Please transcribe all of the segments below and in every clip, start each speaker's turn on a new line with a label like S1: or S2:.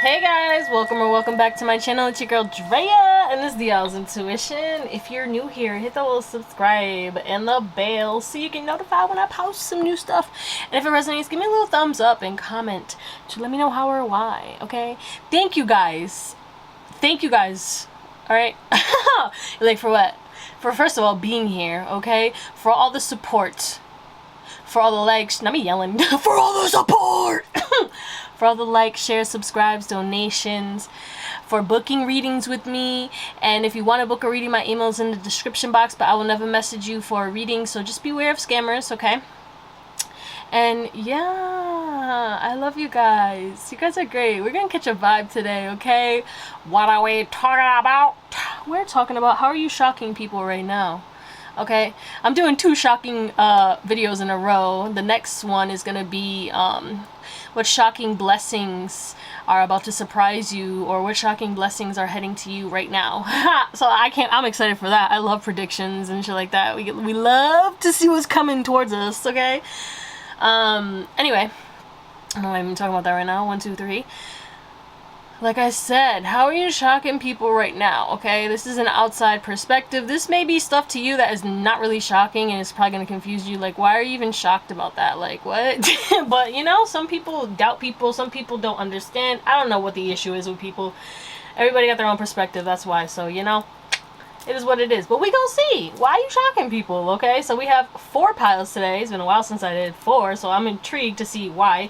S1: Hey guys, welcome back to my channel. It's your girl Drea, and this is Theowlsintuition. If you're new here, hit the little subscribe and the bell so you get notified when I post some new stuff. And if it resonates, give me a little thumbs up and comment to let me know how or why, okay? Thank you guys. Alright? Like, for what? For, first of all, being here, okay? For all the support. For all the likes. Not me yelling. For all the support! For all the likes, shares, subscribes, donations, for booking readings with me. And if you want to book a reading, my email is in the description box, but I will never message you for a reading, so just beware of scammers, okay? And yeah, I love you guys. You guys are great. We're gonna catch a vibe today, okay? What are we talking about? We're talking about how are you shocking people right now. Okay, I'm doing 2 shocking videos in a row. The next one is gonna be what shocking blessings are about to surprise you, or what shocking blessings are heading to you right now. So I'm excited for that. I love predictions and shit like that. We love to see what's coming towards us, okay? Anyway, I don't know why I'm even talking about that right now. 1, 2, 3. Like I said, how are you shocking people right now, okay? This is an outside perspective. This may be stuff to you that is not really shocking, and it's probably going to confuse you. Like, why are you even shocked about that? Like, what? But, you know, some people doubt people. Some people don't understand. I don't know what the issue is with people. Everybody got their own perspective. That's why. So, you know, it is what it is. But we gonna see. Why are you shocking people, okay? So we have 4 piles today. It's been a while since I did 4, so I'm intrigued to see why.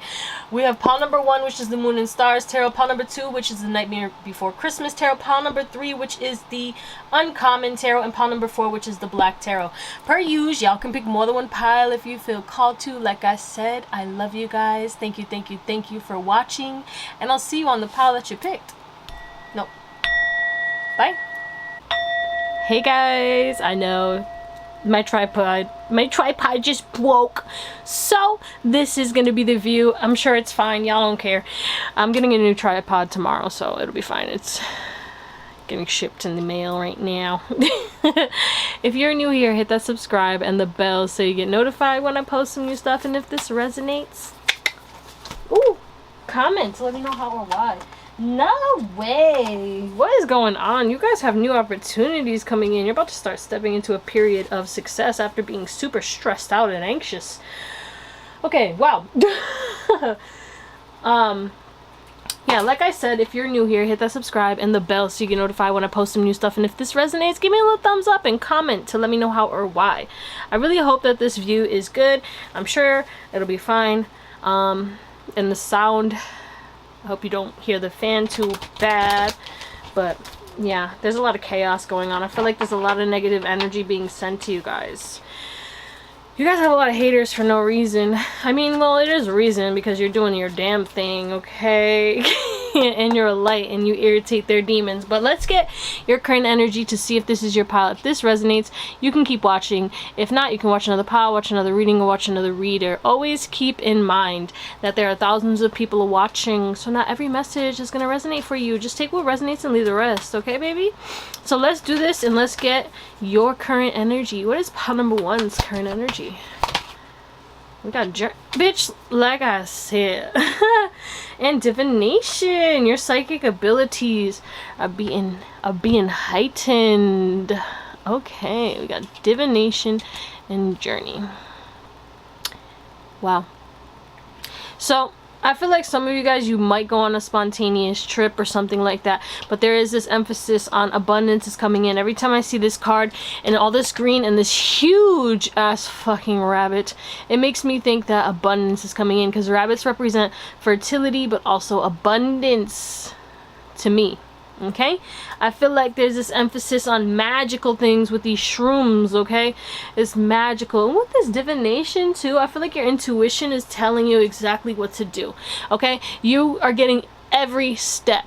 S1: We have pile number 1, which is the Moon and Stars Tarot. Pile number 2, which is the Nightmare Before Christmas Tarot. Pile number 3, which is the Uncommon Tarot. And pile number 4, which is the Black Tarot. Per usual, y'all can pick more than 1 pile if you feel called to. Like I said, I love you guys. Thank you for watching. And I'll see you on the pile that you picked. No. Bye. Hey guys, I know my tripod just broke, so this is gonna be the view. I'm sure it's fine, y'all don't care. I'm getting a new tripod tomorrow, so it'll be fine. It's getting shipped in the mail right now. If you're new here, hit that subscribe and the bell so you get notified when I post some new stuff. And if this resonates, ooh, comment, let me know how or why. No way. What is going on? You guys have new opportunities coming in. You're about to start stepping into a period of success after being super stressed out and anxious. Okay, wow. Yeah, like I said, if you're new here, hit that subscribe and the bell so you get notified when I post some new stuff. And if this resonates, give me a little thumbs up and comment to let me know how or why. I really hope that this view is good. I'm sure it'll be fine. And the sound, I hope you don't hear the fan too bad, but yeah, there's a lot of chaos going on. I feel like there's a lot of negative energy being sent to you guys. You guys have a lot of haters for no reason. I mean, well, it is a reason because you're doing your damn thing, okay? And you're a light and you irritate their demons. But let's get your current energy to see if this is your pile. If this resonates, you can keep watching. If not, you can watch another pile, watch another reading, or watch another reader. Always keep in mind that there are thousands of people watching, so not every message is going to resonate for you. Just take what resonates and leave the rest, okay, baby? So let's do this and let's get your current energy. What is pile number 1's current energy? We got bitch, like I said. And divination. Your psychic abilities are being heightened. Okay, we got divination and journey. Wow. So I feel like some of you guys, you might go on a spontaneous trip or something like that, but there is this emphasis on abundance is coming in. Every time I see this card and all this green and this huge ass fucking rabbit, it makes me think that abundance is coming in, because rabbits represent fertility but also abundance to me. Okay, I feel like there's this emphasis on magical things with these shrooms, okay? It's magical. And with this divination too, I feel like your intuition is telling you exactly what to do, okay? You are getting every step,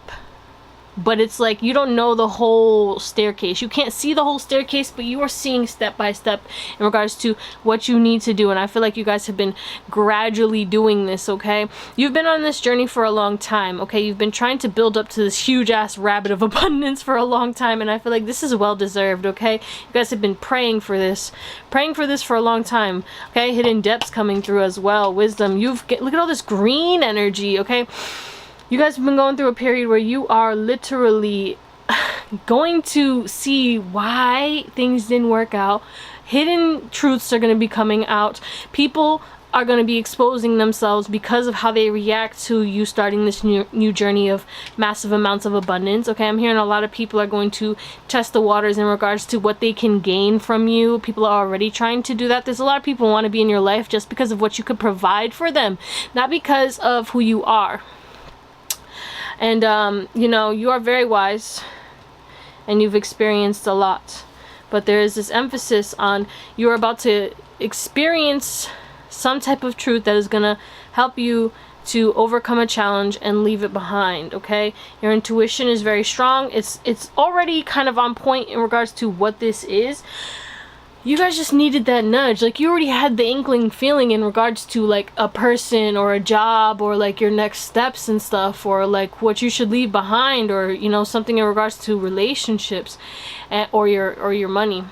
S1: but it's like you don't know the whole staircase. You can't see the whole staircase, but you are seeing step by step in regards to what you need to do. And I feel like you guys have been gradually doing this, okay? You've been on this journey for a long time, okay? You've been trying to build up to this huge ass rabbit of abundance for a long time, and I feel like this is well deserved, okay? You guys have been praying for this for a long time, okay? Hidden depths coming through as well. Wisdom. Look at all this green energy, okay? You guys have been going through a period where you are literally going to see why things didn't work out. Hidden truths are going to be coming out. People are going to be exposing themselves because of how they react to you starting this new journey of massive amounts of abundance. Okay, I'm hearing a lot of people are going to test the waters in regards to what they can gain from you. People are already trying to do that. There's a lot of people who want to be in your life just because of what you could provide for them, not because of who you are. And you know, you are very wise and you've experienced a lot, but there is this emphasis on you're about to experience some type of truth that is gonna help you to overcome a challenge and leave it behind. Okay, your intuition is very strong. It's already kind of on point in regards to what this is. You guys just needed that nudge. Like, you already had the inkling feeling in regards to like a person or a job or like your next steps and stuff, or like what you should leave behind, or you know, something in regards to relationships or your money.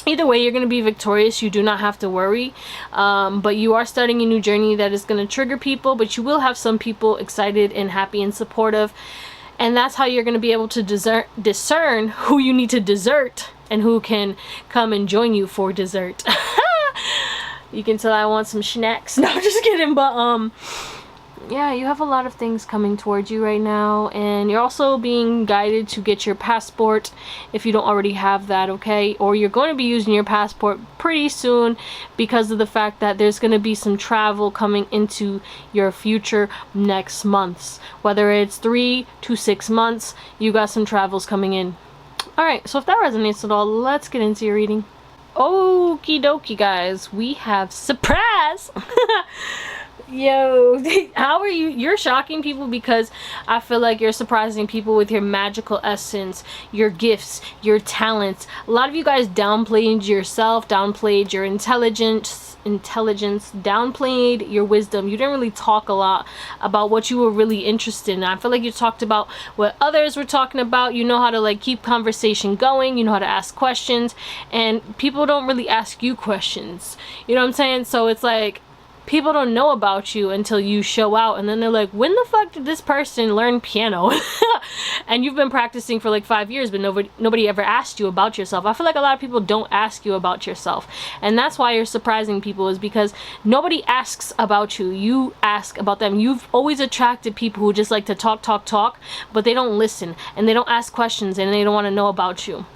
S1: Either way, you're going to be victorious. You do not have to worry. But you are starting a new journey that is going to trigger people, but you will have some people excited and happy and supportive. And that's how you're going to be able to discern who you need to desert and who can come and join you for dessert. You can tell I want some snacks. No, just kidding. But yeah, you have a lot of things coming towards you right now, and you're also being guided to get your passport if you don't already have that. Okay, or you're going to be using your passport pretty soon because of the fact that there's going to be some travel coming into your future next months. Whether it's 3 to 6 months, you got some travels coming in. All right, so if that resonates at all, let's get into your reading. Okie dokie, guys, we have surprise. Yo, how are you? You're shocking people because I feel like you're surprising people with your magical essence, your gifts, your talents. A lot of you guys downplayed yourself, downplayed your intelligence, downplayed your wisdom. You didn't really talk a lot about what you were really interested in. I feel like you talked about what others were talking about. You know how to like keep conversation going. You know how to ask questions, and people don't really ask you questions. You know what I'm saying? So it's like, people don't know about you until you show out, and then they're like, when the fuck did this person learn piano? And you've been practicing for like 5 years, but nobody ever asked you about yourself. I feel like a lot of people don't ask you about yourself, and that's why you're surprising people, is because nobody asks about you. You ask about them. You've always attracted people who just like to talk, but they don't listen, and they don't ask questions, and they don't want to know about you.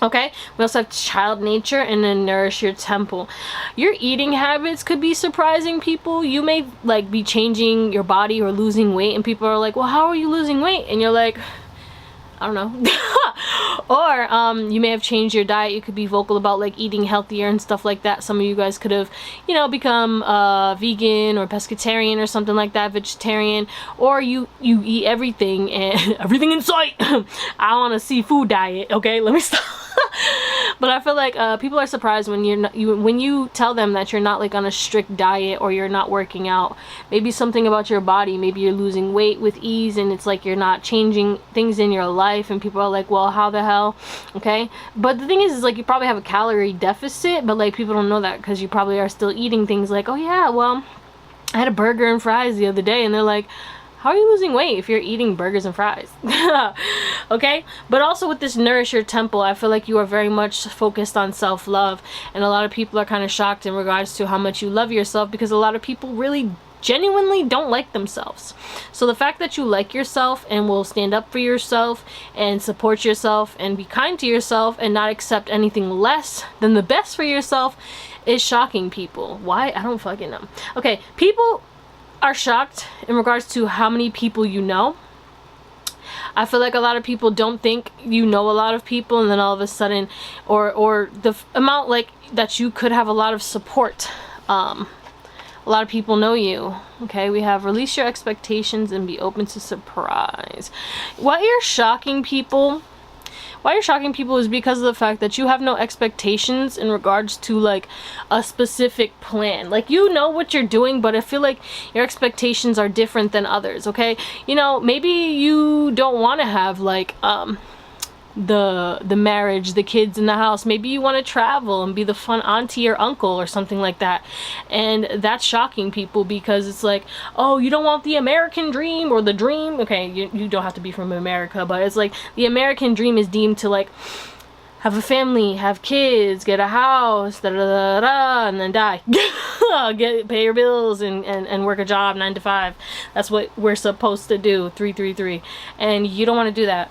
S1: Okay, we also have child nature, and then nourish your temple. Your eating habits could be surprising people. You may like be changing your body or losing weight, and people are like, well, how are you losing weight? And you're like, I don't know. Or you may have changed your diet. You could be vocal about like eating healthier and stuff like that. Some of you guys could have, you know, become vegan or pescatarian or something like that, vegetarian, or you eat everything and everything in sight. I want a seafood diet. Okay, let me stop. But I feel like people are surprised when when you tell them that you're not like on a strict diet, or you're not working out. Maybe something about your body, maybe you're losing weight with ease, and it's like you're not changing things in your life, and people are like, well, how the hell? Okay, but the thing is like you probably have a calorie deficit, but like people don't know that because you probably are still eating things like, oh yeah, well, I had a burger and fries the other day, and they're like, how are you losing weight if you're eating burgers and fries? Okay, but also with this nourish your temple, I feel like you are very much focused on self-love, and a lot of people are kind of shocked in regards to how much you love yourself, because a lot of people really genuinely don't like themselves. So the fact that you like yourself and will stand up for yourself and support yourself and be kind to yourself and not accept anything less than the best for yourself is shocking people. Why? I don't fucking know. Okay, people are shocked in regards to how many people you know. I feel like a lot of people don't think you know a lot of people, and then all of a sudden, or the amount like that you could have a lot of support. A lot of people know you. Okay, we have release your expectations and be open to surprise. Why you're shocking people is because of the fact that you have no expectations in regards to like a specific plan. Like, you know what you're doing, but I feel like your expectations are different than others. Okay, you know, maybe you don't want to have like the marriage, the kids in the house. Maybe you want to travel and be the fun auntie or uncle or something like that. And that's shocking people, because it's like, oh, you don't want the American dream or the dream. Okay, you don't have to be from America, but it's like the American dream is deemed to like have a family, have kids, get a house, da da da da, and then die. Pay your bills and work a job 9 to 5. That's what we're supposed to do. 333. And you don't want to do that.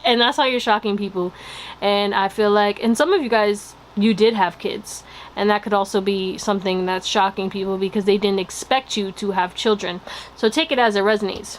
S1: And that's how you're shocking people. And I feel like, and some of you guys, you did have kids, and that could also be something that's shocking people, because they didn't expect you to have children. So take it as it resonates.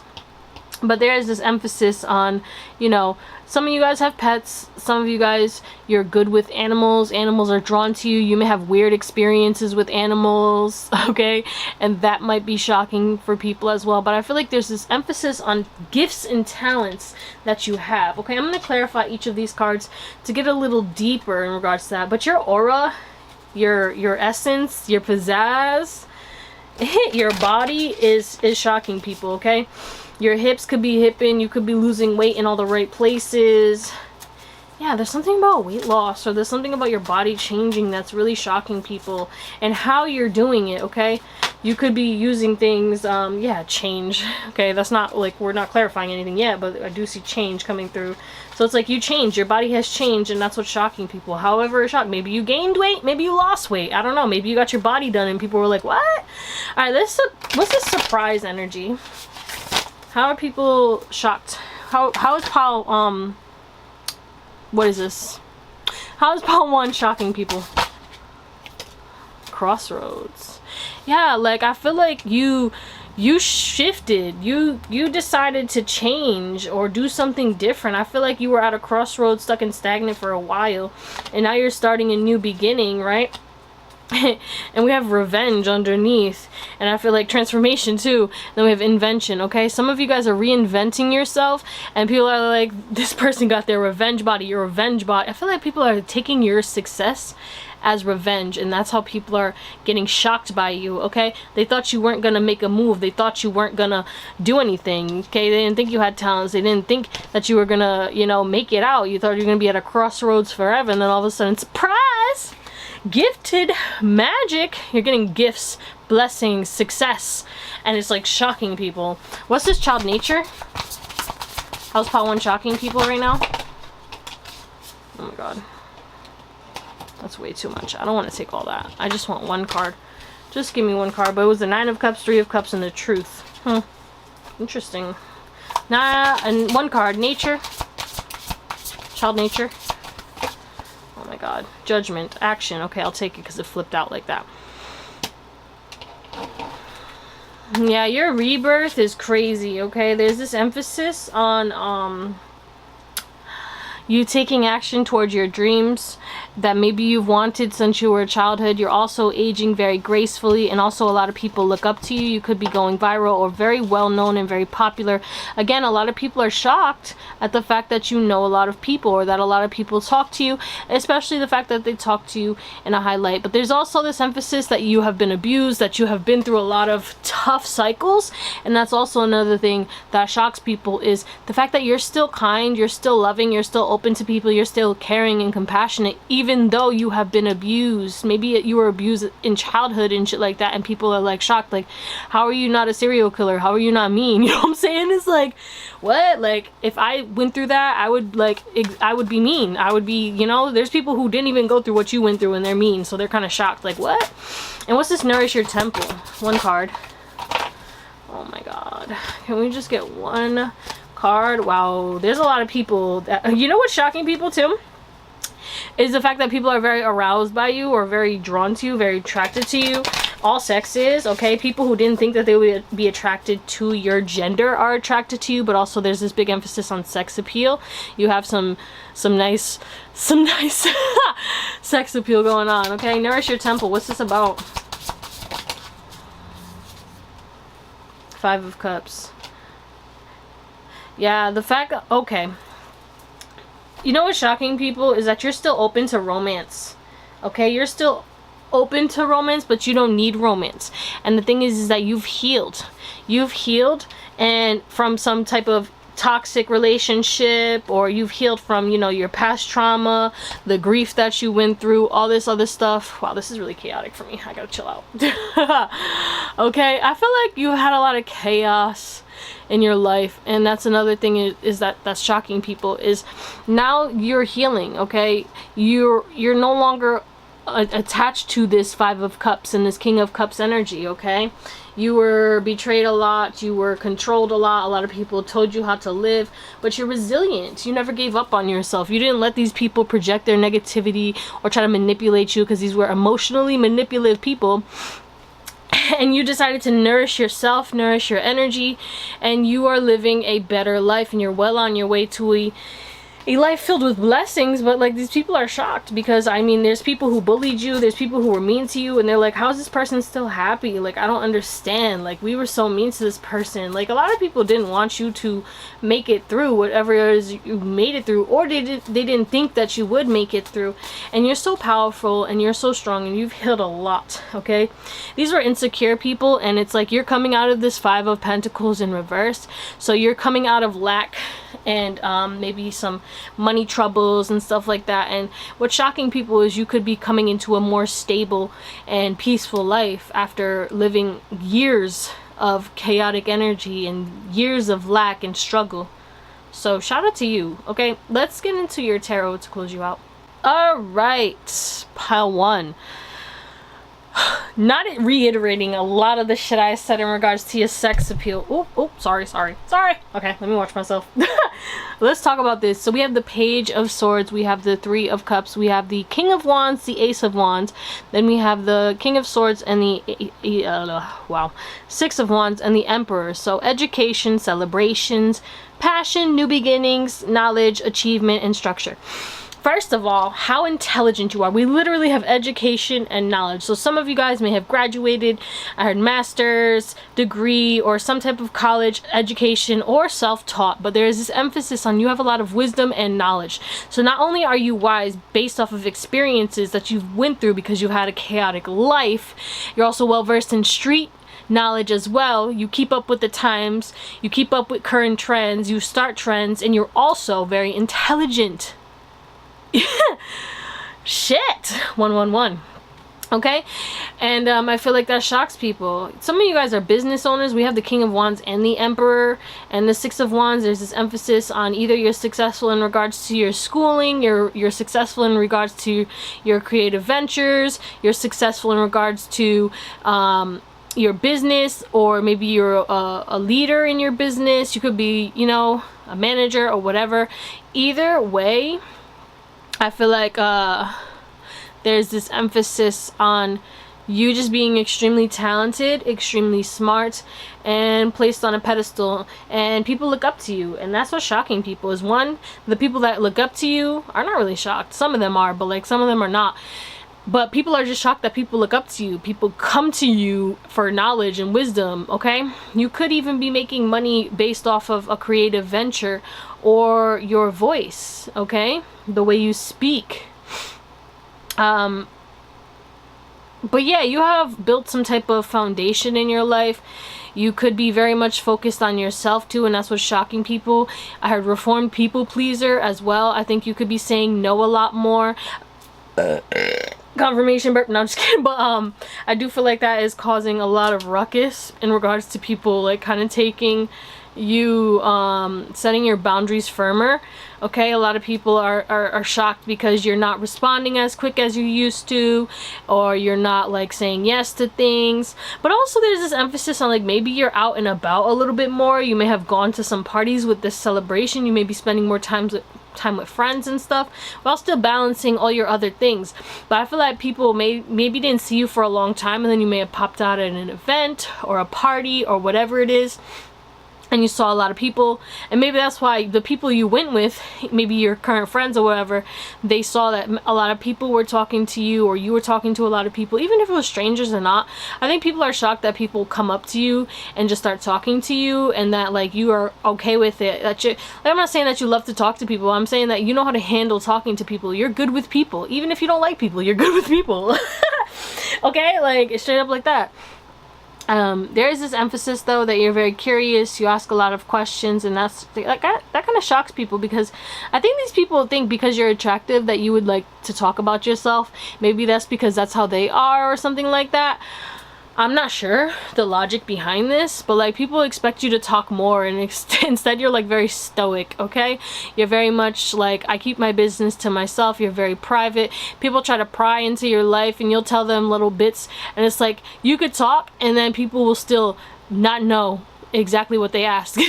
S1: But there is this emphasis on, you know, some of you guys have pets, some of you guys, you're good with animals, animals are drawn to you, you may have weird experiences with animals, okay, and that might be shocking for people as well. But I feel like there's this emphasis on gifts and talents that you have, okay. I'm going to clarify each of these cards to get a little deeper in regards to that. But your aura, your essence, your pizzazz, your body is shocking people, okay. Your hips could be hipping, you could be losing weight in all the right places. Yeah, there's something about weight loss, or there's something about your body changing that's really shocking people, and how you're doing it, okay? You could be using things, yeah, change, okay? That's not, like, we're not clarifying anything yet, but I do see change coming through. So it's like you changed, your body has changed, and that's what's shocking people. However, it's shocking. Maybe you gained weight, maybe you lost weight, I don't know. Maybe you got your body done and people were like, what? All right, what's this surprise energy? How are people shocked? How is Paul, what is this? How is Paul 1 shocking people? Crossroads. Yeah, like, I feel like you shifted. You decided to change or do something different. I feel like you were at a crossroads, stuck and stagnant for a while, and now you're starting a new beginning, right? And we have revenge underneath, and I feel like transformation too. Then we have invention, okay? Some of you guys are reinventing yourself, and people are like, this person got their revenge body, your revenge body. I feel like people are taking your success as revenge, and that's how people are getting shocked by you, okay? They thought you weren't gonna make a move, they thought you weren't gonna do anything, okay? They didn't think you had talents, they didn't think that you were gonna, you know, make it out. You thought you were gonna be at a crossroads forever, and then all of a sudden, surprise! Gifted magic. You're getting gifts, blessings, success, and it's like shocking people. What's this child nature? How's Part 1 shocking people right now? Oh my god, that's way too much. I don't want to take all that. I just want one card. Just give me one card. But it was the 9 of Cups, 3 of Cups, and the Truth. Interesting. And one card. Nature. Child nature. Oh my god. Judgment. Action. Okay, I'll take it because it flipped out like that. Yeah, your rebirth is crazy, okay? There's this emphasis on you taking action towards your dreams that maybe you've wanted since you were a childhood. You're also aging very gracefully, and also a lot of people look up to you. You could be going viral or very well known and very popular. Again, a lot of people are shocked at the fact that you know a lot of people, or that a lot of people talk to you, especially the fact that they talk to you in a highlight. But there's also this emphasis that you have been abused, that you have been through a lot of tough cycles, and that's also another thing that shocks people, is the fact that you're still kind, you're still loving, you're still open to people, you're still caring and compassionate, even though you have been abused. Maybe you were abused in childhood and shit like that, and people are like shocked, like, how are you not a serial killer? How are you not mean? You know what I'm saying? It's like, what? Like, if I went through that, I would be mean. I would be, you know, there's people who didn't even go through what you went through and they're mean, so they're kind of shocked, like, what? And what's this Nourish Your Temple? One card. Oh my god. Can we just get one card? Wow, there's a lot of people that, you know what's shocking people too, is the fact that people are very aroused by you, or very drawn to you, very attracted to you. All sexes, okay? People who didn't think that they would be attracted to your gender are attracted to you, but also there's this big emphasis on sex appeal. You have some nice sex appeal going on, okay? Nourish Your Temple. What's this about? 5 of Cups. Yeah, the fact that, okay, you know what's shocking people is that you're still open to romance, okay? You're still open to romance, but you don't need romance. And the thing is that you've healed, and from some type of toxic relationship, or you've healed from, you know, your past trauma, the grief that you went through, all this other stuff. Wow, this is really chaotic for me. I gotta chill out. Okay, I feel like you had a lot of chaos in your life, and that's another thing is that's shocking people, is now you're healing. Okay, you're no longer attached to this Five of Cups and this King of Cups energy. Okay, you were betrayed a lot, you were controlled a lot of people told you how to live, but you're resilient. You never gave up on yourself. You didn't let these people project their negativity or try to manipulate you, because these were emotionally manipulative people. And you decided to nourish yourself, nourish your energy, and you are living a better life, and you're well on your way to a life filled with blessings. But like, these people are shocked, because I mean, there's people who bullied you, there's people who were mean to you, and they're like, how is this person still happy? Like, I don't understand. Like, we were so mean to this person. Like, a lot of people didn't want you to make it through whatever it is you made it through, or they didn't think that you would make it through. And you're so powerful, and you're so strong, and you've healed a lot. Okay, these were insecure people, and it's like you're coming out of this Five of Pentacles in reverse. So you're coming out of lack and maybe some money troubles and stuff like that. And what's shocking people is you could be coming into a more stable and peaceful life after living years of chaotic energy and years of lack and struggle. So shout out to you. Okay, let's get into your tarot to close you out. All right, pile one. Not reiterating a lot of the shit I said in regards to your sex appeal. Oh, sorry. Okay, let me watch myself. Let's talk about this. So we have the Page of Swords, we have the Three of Cups, we have the King of Wands, the Ace of Wands, then we have the King of Swords and the Six of Wands and the Emperor. So education, celebrations, passion, new beginnings, knowledge, achievement, and structure. First of all, how intelligent you are. We literally have education and knowledge. So some of you guys may have graduated, I heard master's degree or some type of college education or self-taught, but there is this emphasis on you have a lot of wisdom and knowledge. So not only are you wise based off of experiences that you've went through because you've had a chaotic life, you're also well versed in street knowledge as well. You keep up with the times, you keep up with current trends, you start trends, and you're also very intelligent. Shit, 111. Okay, and I feel like that shocks people. Some of you guys are business owners. We have the King of Wands and the Emperor and the Six of Wands. There's this emphasis on either you're successful in regards to your schooling, you're successful in regards to your creative ventures, you're successful in regards to your business, or maybe you're a leader in your business. You could be, you know, a manager or whatever. Either way, I feel like there's this emphasis on you just being extremely talented, extremely smart, and placed on a pedestal, and people look up to you. And that's what's shocking people is, one, the people that look up to you are not really shocked. Some of them are, but like some of them are not. But people are just shocked that people look up to you. People come to you for knowledge and wisdom. Okay, you could even be making money based off of a creative venture or your voice, okay, the way you speak. But yeah, you have built some type of foundation in your life. You could be very much focused on yourself too, and that's what's shocking people. I heard reformed people pleaser as well. I think you could be saying no a lot more. Confirmation burp. No, I'm just kidding. But I do feel like that is causing a lot of ruckus in regards to people like kind of taking you setting your boundaries firmer. Okay, a lot of people are shocked because you're not responding as quick as you used to, or you're not like saying yes to things. But also there's this emphasis on like maybe you're out and about a little bit more. You may have gone to some parties with this celebration. You may be spending more time with friends and stuff while still balancing all your other things. But I feel like people maybe didn't see you for a long time, and then you may have popped out at an event or a party or whatever it is, and you saw a lot of people, and maybe that's why the people you went with, maybe your current friends or whatever, they saw that a lot of people were talking to you, or you were talking to a lot of people, even if it was strangers or not. I think people are shocked that people come up to you and just start talking to you, and that like you are okay with it. That you, like, I'm not saying that you love to talk to people, I'm saying that you know how to handle talking to people. You're good with people. Even if you don't like people, you're good with people. Okay, like straight up like that. There is this emphasis though that you're very curious, you ask a lot of questions, and that's like that kind of shocks people, because I think these people think because you're attractive that you would like to talk about yourself. Maybe that's because that's how they are or something like that. I'm not sure the logic behind this, but like people expect you to talk more, and instead you're like very stoic, okay? You're very much like, I keep my business to myself. You're very private. People try to pry into your life and you'll tell them little bits, and it's like you could talk and then people will still not know exactly what they asked.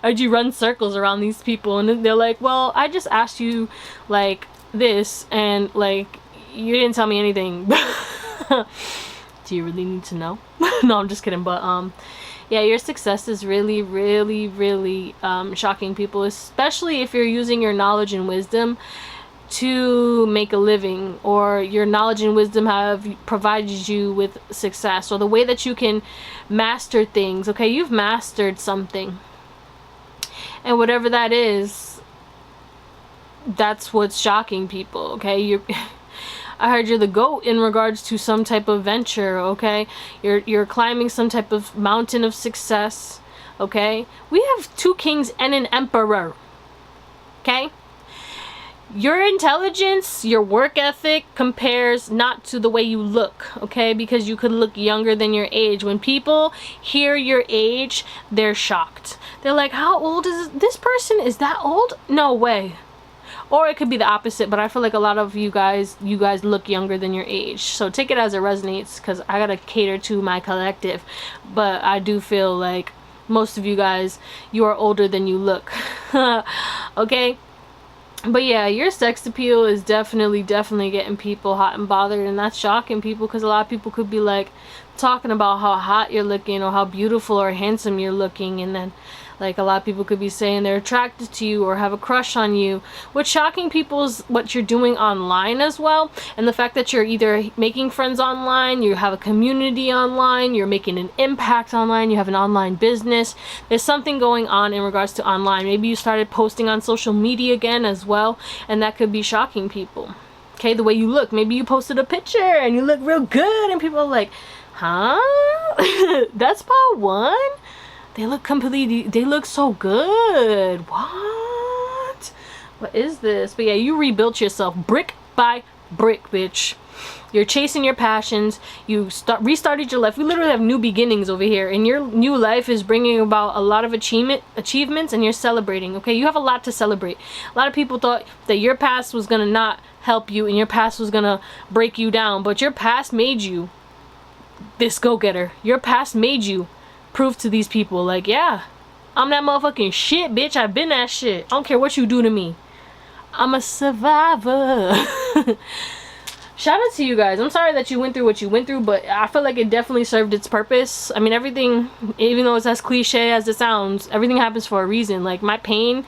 S1: Or you run circles around these people and they're like, well, I just asked you like this and like you didn't tell me anything. Do you really need to know? No, I'm just kidding. But yeah, your success is really, really, really shocking people, especially if you're using your knowledge and wisdom to make a living, or your knowledge and wisdom have provided you with success, or the way that you can master things. Okay, you've mastered something, and whatever that is, that's what's shocking people. Okay, I heard you're the GOAT in regards to some type of venture, okay? You're climbing some type of mountain of success, okay? We have 2 kings and an emperor, okay? Your intelligence, your work ethic compares not to the way you look, okay? Because you could look younger than your age. When people hear your age, they're shocked. They're like, how old is this person? Is that old? No way. Or it could be the opposite, but I feel like a lot of you guys look younger than your age. So take it as it resonates, because I gotta cater to my collective. But I do feel like most of you guys, you are older than you look. Okay? But yeah, your sex appeal is definitely getting people hot and bothered, and that's shocking people, because a lot of people could be like talking about how hot you're looking or how beautiful or handsome you're looking, and then like a lot of people could be saying they're attracted to you or have a crush on you. What's shocking people is what you're doing online as well, and the fact that you're either making friends online, you have a community online, you're making an impact online, you have an online business. There's something going on in regards to online. Maybe you started posting on social media again as well, and that could be shocking people. Okay, the way you look. Maybe you posted a picture and you look real good and people are like, huh? That's part 1? They look so good. What is this? But yeah, you rebuilt yourself brick by brick, bitch. You're chasing your passions. You restarted your life. We literally have new beginnings over here, and your new life is bringing about a lot of achievements, and you're celebrating. Okay, you have a lot to celebrate. A lot of people thought that your past was gonna not help you, and your past was gonna break you down, but your past made you this go-getter. Your past made you prove to these people, like, yeah, I'm that motherfucking shit, bitch. I've been that shit. I don't care what you do to me. I'm a survivor. Shout out to you guys. I'm sorry that you went through what you went through, but I feel like it definitely served its purpose. I mean, everything, even though it's as cliche as it sounds, everything happens for a reason. Like my pain,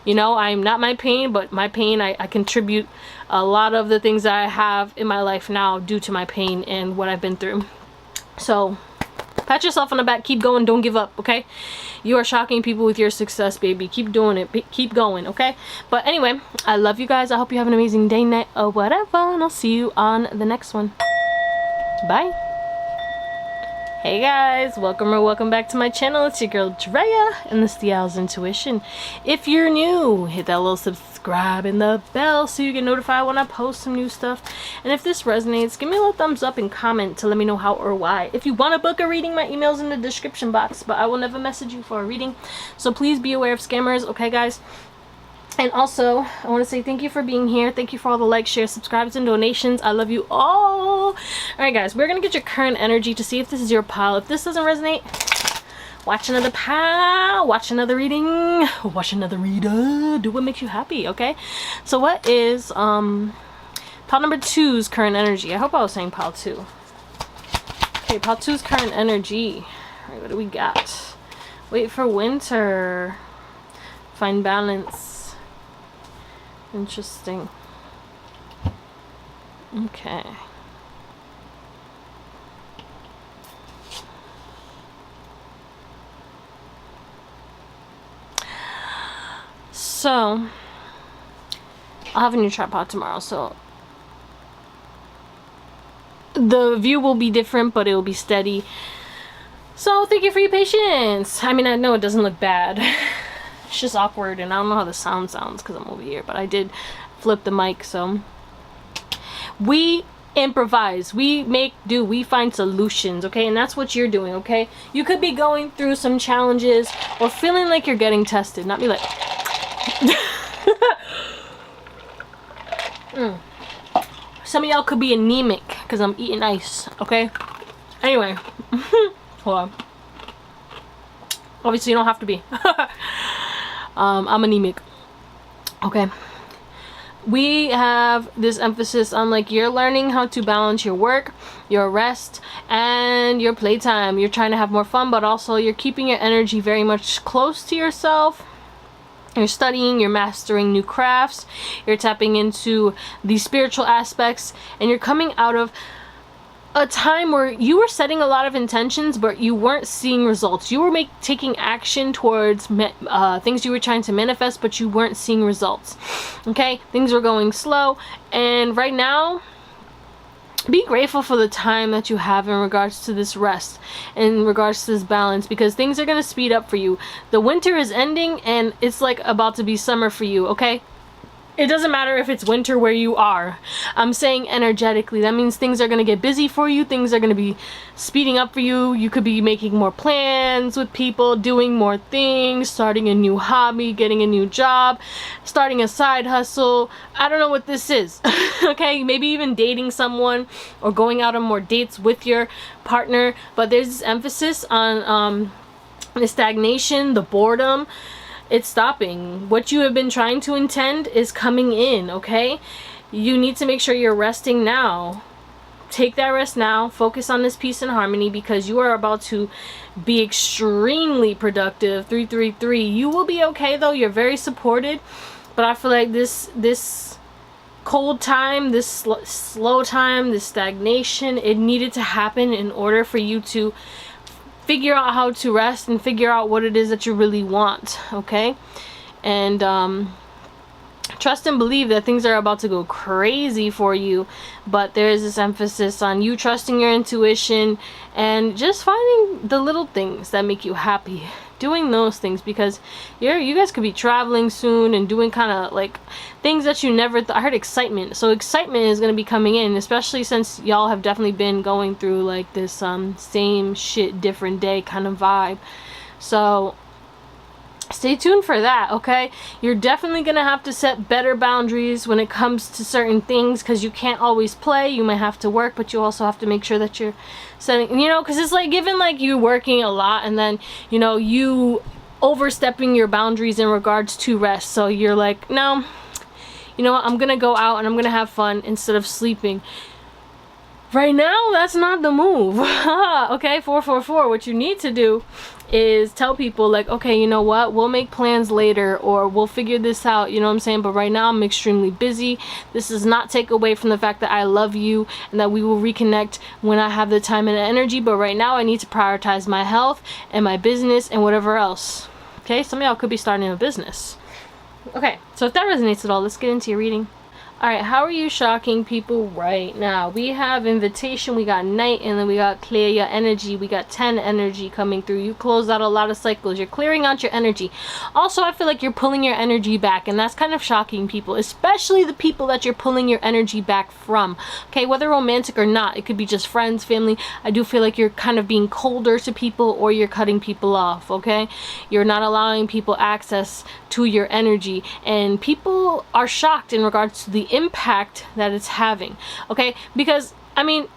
S1: you know, I'm not my pain, but my pain, I contribute a lot of the things that I have in my life now due to my pain and what I've been through. So pat yourself on the back. Keep going. Don't give up, okay? You are shocking people with your success, baby. Keep doing it. Keep going, okay? But anyway, I love you guys. I hope you have an amazing day, night, or whatever. And I'll see you on the next one. Bye. Hey guys, welcome or welcome back to my channel. It's your girl Tridevia, and this is Theowlsintuition. If you're new, hit that little subscribe and the bell so you get notified when I post some new stuff. And if this resonates, give me a little thumbs up and comment to let me know how or why. If you want to book a reading, my email's in the description box, but I will never message you for a reading. So please be aware of scammers, okay guys? And also, I want to say thank you for being here. Thank you for all the likes, shares, subscribes, and donations. I love you all. Alright guys, we're going to get your current energy to see if this is your pile. If this doesn't resonate, watch another pile, watch another reading, watch another reader. Do what makes you happy, okay? So what is pile number 2's current energy? I hope I was saying pile 2. Okay, pile 2's current energy. Alright, what do we got? Wait for winter. Find balance. Interesting. Okay. So, I'll have a new tripod tomorrow, so the view will be different, but it will be steady. So thank you for your patience. I mean, I know it doesn't look bad. It's just awkward, and I don't know how the sound sounds because I'm over here, but I did flip the mic. So we improvise, we make do, we find solutions, okay? And that's what you're doing, okay? You could be going through some challenges or feeling like you're getting tested. Not me like Some of y'all could be anemic because I'm eating ice, okay? Anyway, hold on. Obviously, you don't have to be. I'm anemic, okay? We have this emphasis on like you're learning how to balance your work, your rest, and your playtime. You're trying to have more fun, but also you're keeping your energy very much close to yourself. You're studying, you're mastering new crafts, you're tapping into the spiritual aspects, and you're coming out of a time where you were setting a lot of intentions, but you weren't seeing results. You were taking action towards things you were trying to manifest, but you weren't seeing results. Okay, things were going slow, and right now, be grateful for the time that you have in regards to this rest, in regards to this balance, because things are going to speed up for you. The winter is ending, and it's like about to be summer for you, okay? It doesn't matter if it's winter where you are. I'm saying energetically. That means things are going to get busy for you. Things are going to be speeding up for you. You could be making more plans with people, doing more things, starting a new hobby, getting a new job, starting a side hustle. I don't know what this is. Okay, maybe even dating someone or going out on more dates with your partner. But there's this emphasis on the stagnation, the boredom. It's stopping. What you have been trying to intend is coming in, okay? You need to make sure you're resting now. Take that rest now. Focus on this peace and harmony, because you are about to be extremely productive. 333. You will be okay though. You're very supported. But I feel like this cold time, this slow time, this stagnation, it needed to happen in order for you to figure out how to rest and figure out what it is that you really want, okay? And trust and believe that things are about to go crazy for you, but there is this emphasis on you trusting your intuition and just finding the little things that make you happy, doing those things, because you guys could be traveling soon and doing kind of like things that you never I heard excitement. So excitement is going to be coming in, especially since y'all have definitely been going through like this same shit different day kind of vibe. So stay tuned for that, okay? You're definitely gonna have to set better boundaries when it comes to certain things, because you can't always play. You might have to work, but you also have to make sure that you're setting, you know, because it's like given like you working a lot and then, you know, you overstepping your boundaries in regards to rest. So you're like, no, you know what, I'm gonna go out and I'm gonna have fun instead of sleeping. Right now, that's not the move. Okay, 444, what you need to do is tell people like, okay, you know what, we'll make plans later, or we'll figure this out, you know what I'm saying? But right now I'm extremely busy. This does not take away from the fact that I love you and that we will reconnect when I have the time and the energy, but right now I need to prioritize my health and my business and whatever else. Okay, some of y'all could be starting a business. Okay, so if that resonates at all, let's get into your reading. Alright, how are you shocking people right now? We have invitation, we got night, and then we got clear your energy. We got 10 energy coming through. You closed out a lot of cycles. You're clearing out your energy. Also, I feel like you're pulling your energy back, and that's kind of shocking people, especially the people that you're pulling your energy back from. Okay, whether romantic or not, it could be just friends, family. I do feel like you're kind of being colder to people, or you're cutting people off, okay? You're not allowing people access to your energy, and people are shocked in regards to the impact that it's having, okay? Because I mean,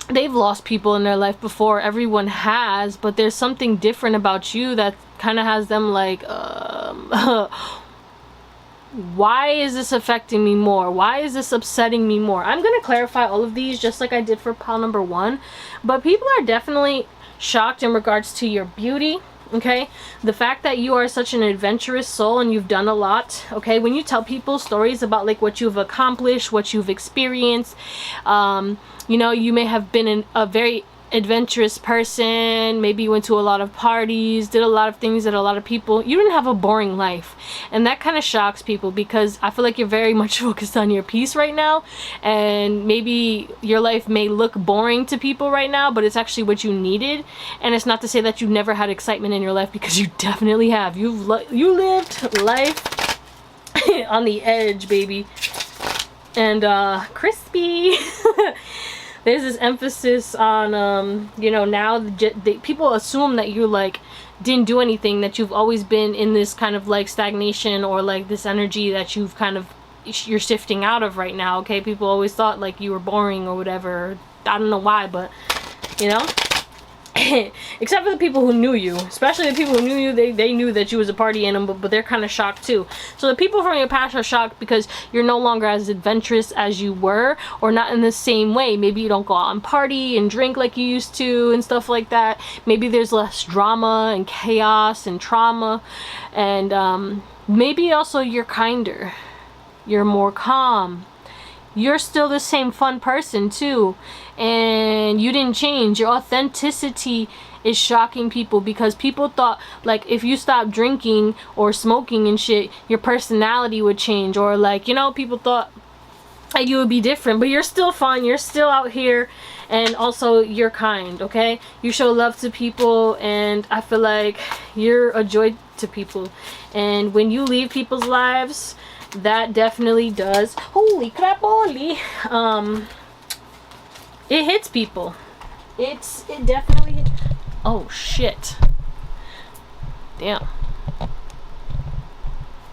S1: they've lost people in their life before, everyone has, but there's something different about you that kind of has them like why is this affecting me more? Why is this upsetting me more? I'm gonna clarify all of these just like I did for pile number 1, but people are definitely shocked in regards to your beauty. Okay, the fact that you are such an adventurous soul and you've done a lot. Okay, when you tell people stories about like what you've accomplished, what you've experienced, you know, you may have been in a very adventurous person, maybe you went to a lot of parties, did a lot of things that a lot of people, you didn't have a boring life. And that kind of shocks people, because I feel like you're very much focused on your peace right now, and maybe your life may look boring to people right now, but it's actually what you needed. And it's not to say that you've never had excitement in your life, because you definitely have. You lived life on the edge, baby. And crispy. There's this emphasis on, you know, now people assume that you like didn't do anything, that you've always been in this kind of like stagnation, or like this energy that you've kind of, you're shifting out of right now, okay? People always thought like you were boring or whatever. I don't know why, but, you know? Except for the people who knew you, especially the people who knew you, they knew that you was a party animal, but they're kind of shocked too. So the people from your past are shocked because you're no longer as adventurous as you were, or not in the same way. Maybe you don't go out and party and drink like you used to and stuff like that. Maybe there's less drama and chaos and trauma, and maybe also you're kinder, you're more calm. You're still the same fun person too, and you didn't change. Your authenticity is shocking people, because people thought like if you stopped drinking or smoking and shit, your personality would change, or like, you know, people thought that you would be different. But you're still fun, you're still out here, and also you're kind, okay? You show love to people, and I feel like you're a joy to people. And when you leave people's lives, that definitely does, holy crap, holy, it hits people. It definitely hits. Oh shit, damn,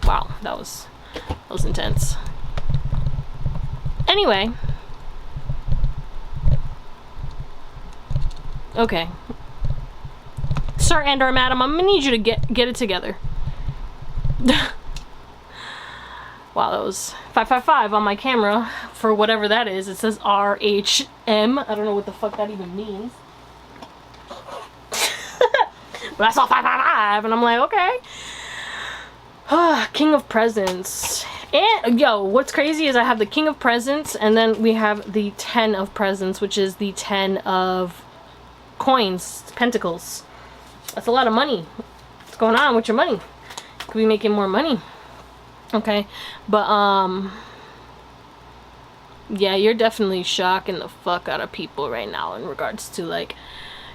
S1: wow, that was intense. Anyway, okay, sir and or madam, I'm gonna need you to get it together. Wow, that was 555 on my camera for whatever that is. It says RHM. I don't know what the fuck that even means. But I saw 555 and I'm like, okay. King of Presents. And yo, what's crazy is I have the King of Presents, and then we have the 10 of Presents, which is the 10 of coins, pentacles. That's a lot of money. What's going on with your money? Could be making more money. Okay, but yeah, you're definitely shocking the fuck out of people right now in regards to like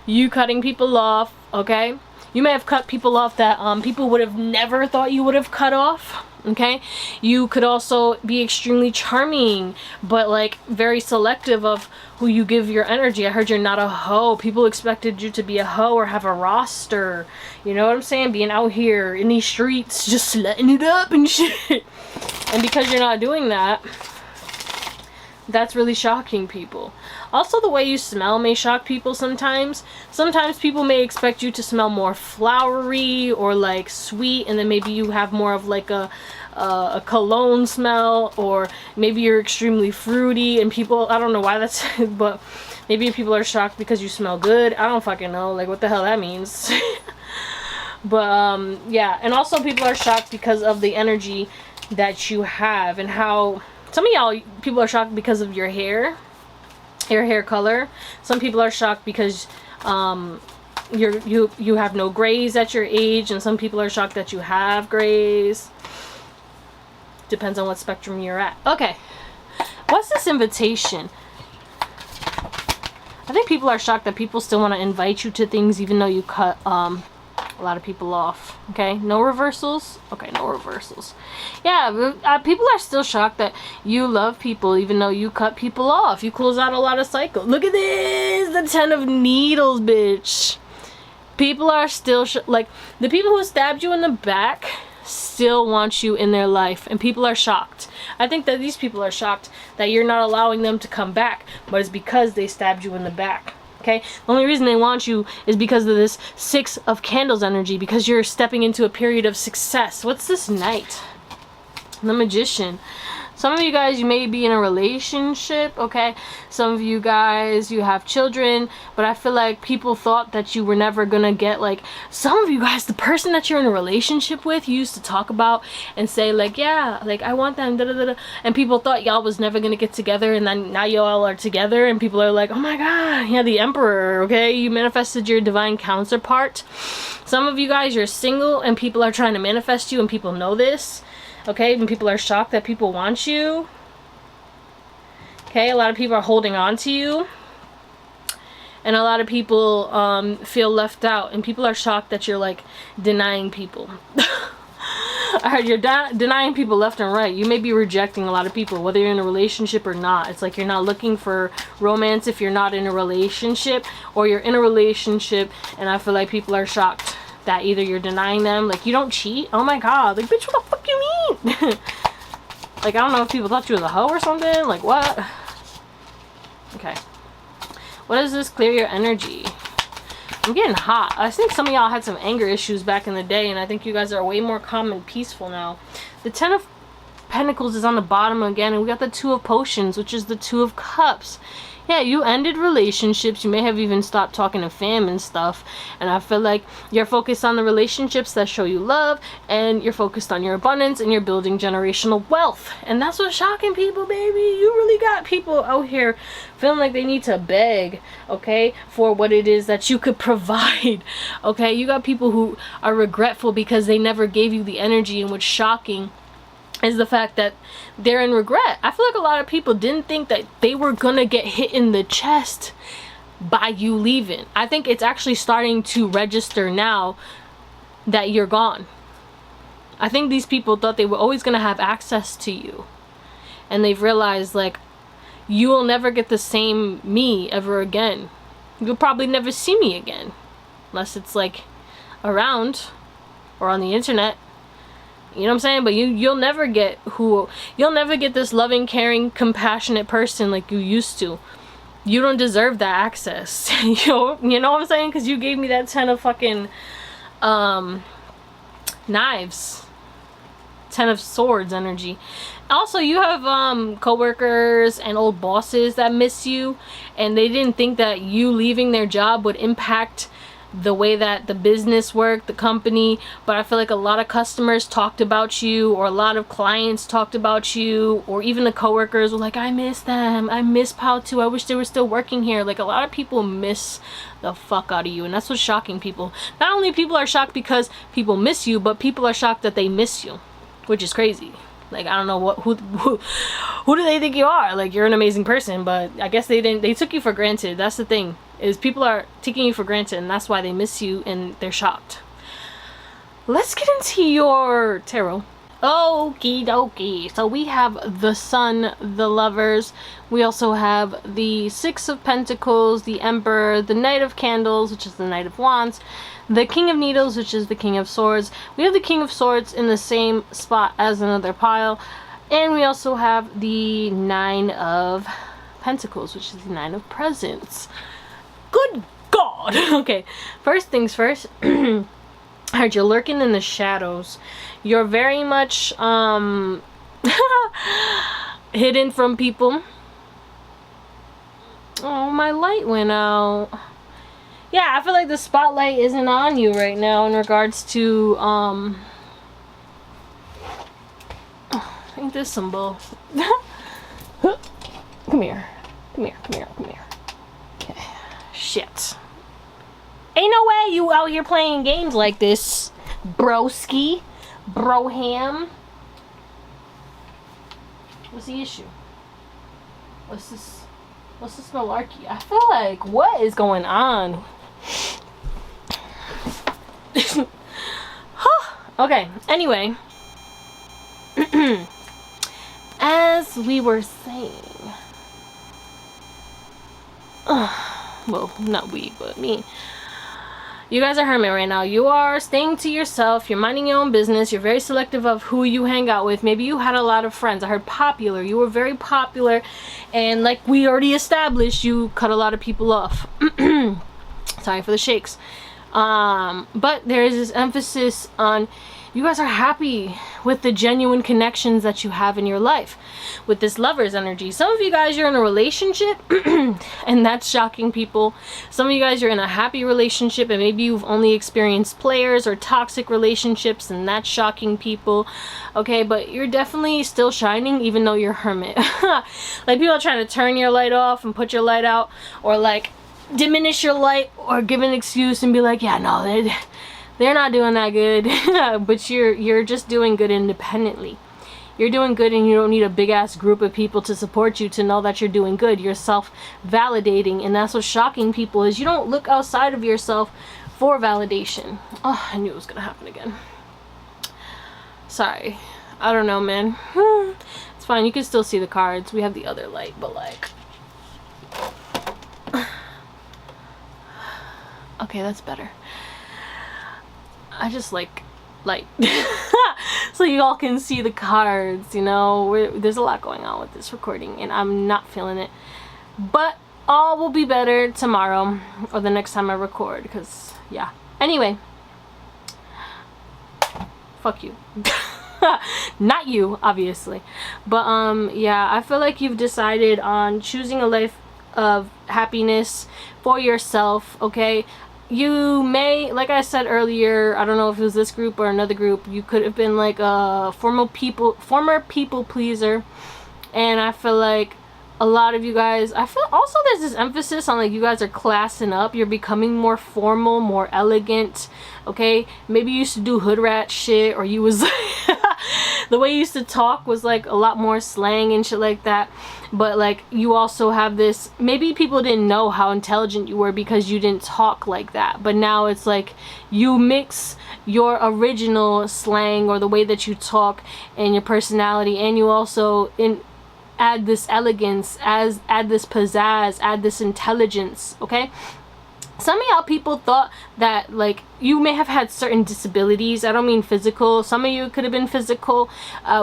S1: you cutting people off, okay? You may have cut people off that people would have never thought you would have cut off, okay? You could also be extremely charming, but like very selective of who you give your energy. I heard you're not a hoe. People expected you to be a hoe or have a roster. You know what I'm saying? Being out here in these streets, just letting it up and shit. And because you're not doing that, that's really shocking people. Also, the way you smell may shock people sometimes. Sometimes people may expect you to smell more flowery or like sweet, and then maybe you have more of like a cologne smell, or maybe you're extremely fruity, and people, I don't know why that's but maybe people are shocked because you smell good. I don't fucking know, like what the hell that means. But yeah, and also people are shocked because of the energy that you have, and how some of y'all people are shocked because of your hair color. Some people are shocked because you have no grays at your age, and some people are shocked that you have grays. Depends on what spectrum you're at. Okay, what's this invitation? I think people are shocked that people still want to invite you to things even though you cut a lot of people off. Okay, no reversals. Okay, no reversals. Yeah, people are still shocked that you love people even though you cut people off. You close out a lot of cycles. Look at this, the 10 of Needles, bitch. People are still like the people who stabbed you in the back still want you in their life, and people are shocked. I think that these people are shocked that you're not allowing them to come back, but it's because they stabbed you in the back. Okay, the only reason they want you is because of this 6 of Candles energy, because you're stepping into a period of success. What's this Knight? The Magician. Some of you guys, you may be in a relationship, okay? Some of you guys, you have children, but I feel like people thought that you were never gonna get, like, some of you guys, the person that you're in a relationship with, you used to talk about and say, like, yeah, like, I want them, da da da da, and people thought y'all was never gonna get together, and then now y'all are together, and people are like, oh my god, yeah, the Emperor, okay? You manifested your divine counterpart. Some of you guys, you're single, and people are trying to manifest you, and people know this. Okay, and people are shocked that people want you. Okay, a lot of people are holding on to you. And a lot of people feel left out. And people are shocked that you're, like, denying people. I heard you're denying people left and right. You may be rejecting a lot of people, whether you're in a relationship or not. It's like you're not looking for romance if you're not in a relationship. Or you're in a relationship, and I feel like people are shocked that either you're denying them, like, you don't cheat, oh my god, like, bitch, what the fuck you mean? Like, I don't know if people thought you was a hoe or something, like, what? Okay, what is this? Clear your energy. I'm getting hot. I think some of y'all had some anger issues back in the day, and I think you guys are way more calm and peaceful now. The 10 of Pentacles is on the bottom again, and we got the 2 of Potions, which is the 2 of Cups. Yeah, you ended relationships. You may have even stopped talking to fam and stuff. And I feel like you're focused on the relationships that show you love. And you're focused on your abundance. And you're building generational wealth. And that's what's shocking people, baby. You really got people out here feeling like they need to beg, okay, for what it is that you could provide. Okay, you got people who are regretful because they never gave you the energy. And what's shocking is the fact that they're in regret. I feel like a lot of people didn't think that they were gonna get hit in the chest by you leaving. I think it's actually starting to register now that you're gone. I think these people thought they were always gonna have access to you, and they've realized, like, you will never get the same me ever again. You'll probably never see me again, unless it's like around or on the internet. You know what I'm saying? But you'll never get this loving, caring, compassionate person like you used to. You don't deserve that access. You know what I'm saying? Because you gave me that 10 of fucking knives. 10 of Swords energy. Also, you have co-workers and old bosses that miss you, and they didn't think that you leaving their job would impact the way that the business worked, the company. But I feel like a lot of customers talked about you, or a lot of clients talked about you, or even the coworkers were like, I miss them, I miss Pal too, I wish they were still working here. Like, a lot of people miss the fuck out of you, and that's what's shocking people. Not only people are shocked because people miss you, but people are shocked that they miss you, which is crazy. Like, I don't know who do they think you are? Like, you're an amazing person, but I guess they took you for granted. That's the thing, is people are taking you for granted, and that's why they miss you and they're shocked. Let's get into your tarot. Okie dokie. So we have the Sun, the Lovers. We also have the 6 of Pentacles, the Emperor, the Knight of Candles, which is the Knight of Wands, the King of Needles, which is the King of Swords. We have the King of Swords in the same spot as another pile. And we also have the 9 of Pentacles, which is the 9 of Presents. Good God! Okay, first things first. I heard you're lurking in the shadows. You're very much hidden from people. Oh, my light went out. Yeah, I feel like the spotlight isn't on you right now in regards to ain't this some bull? Come here. Come here, come here, come here. Okay. Shit. Ain't no way you out here playing games like this, broski, broham. What's the issue? What's this malarkey? I feel like, what is going on? Okay, anyway. As we were saying, well, not we, but me. You guys are hermit right now. You are staying to yourself. You're minding your own business. You're very selective of who you hang out with. Maybe you had a lot of friends. I heard popular. You were very popular. And like we already established, you cut a lot of people off. Sorry for the shakes. But there is this emphasis on you guys are happy with the genuine connections that you have in your life with this lover's energy. Some of you guys, you're in a relationship and that's shocking people. Some of you guys are in a happy relationship and maybe you've only experienced players or toxic relationships and that's shocking people. Okay, but you're definitely still shining even though you're a hermit. Like people are trying to turn your light off and put your light out, or like diminish your light or give an excuse and be like, yeah, no, they're not doing that good. But you're just doing good independently. You're doing good and you don't need a big ass group of people to support you to know that you're doing good. You're self-validating, and that's what's shocking people is you don't look outside of yourself for validation. Oh, I knew it was gonna happen again. Sorry. I don't know, man. It's fine, you can still see the cards. We have the other light, but like, okay, that's better. I just like light. So you all can see the cards, you know. There's a lot going on with this recording and I'm not feeling it. But all will be better tomorrow or the next time I record, because yeah. Anyway. Fuck you. Not you, obviously. But yeah, I feel like you've decided on choosing a life of happiness for yourself, okay? You may, like I said earlier, I don't know if it was this group or another group, you could have been like a former people pleaser, and I feel like a lot of you guys, I feel also there's this emphasis on like you guys are classing up, you're becoming more formal, more elegant, okay? Maybe you used to do hood rat shit, or you was the way you used to talk was like a lot more slang and shit like that. But like you also have this, maybe people didn't know how intelligent you were because you didn't talk like that, but now it's like you mix your original slang or the way that you talk and your personality, and you also add this elegance, add this pizzazz, add this intelligence, okay? Some of y'all people thought that like you may have had certain disabilities. I don't mean physical. Some of you could have been physical.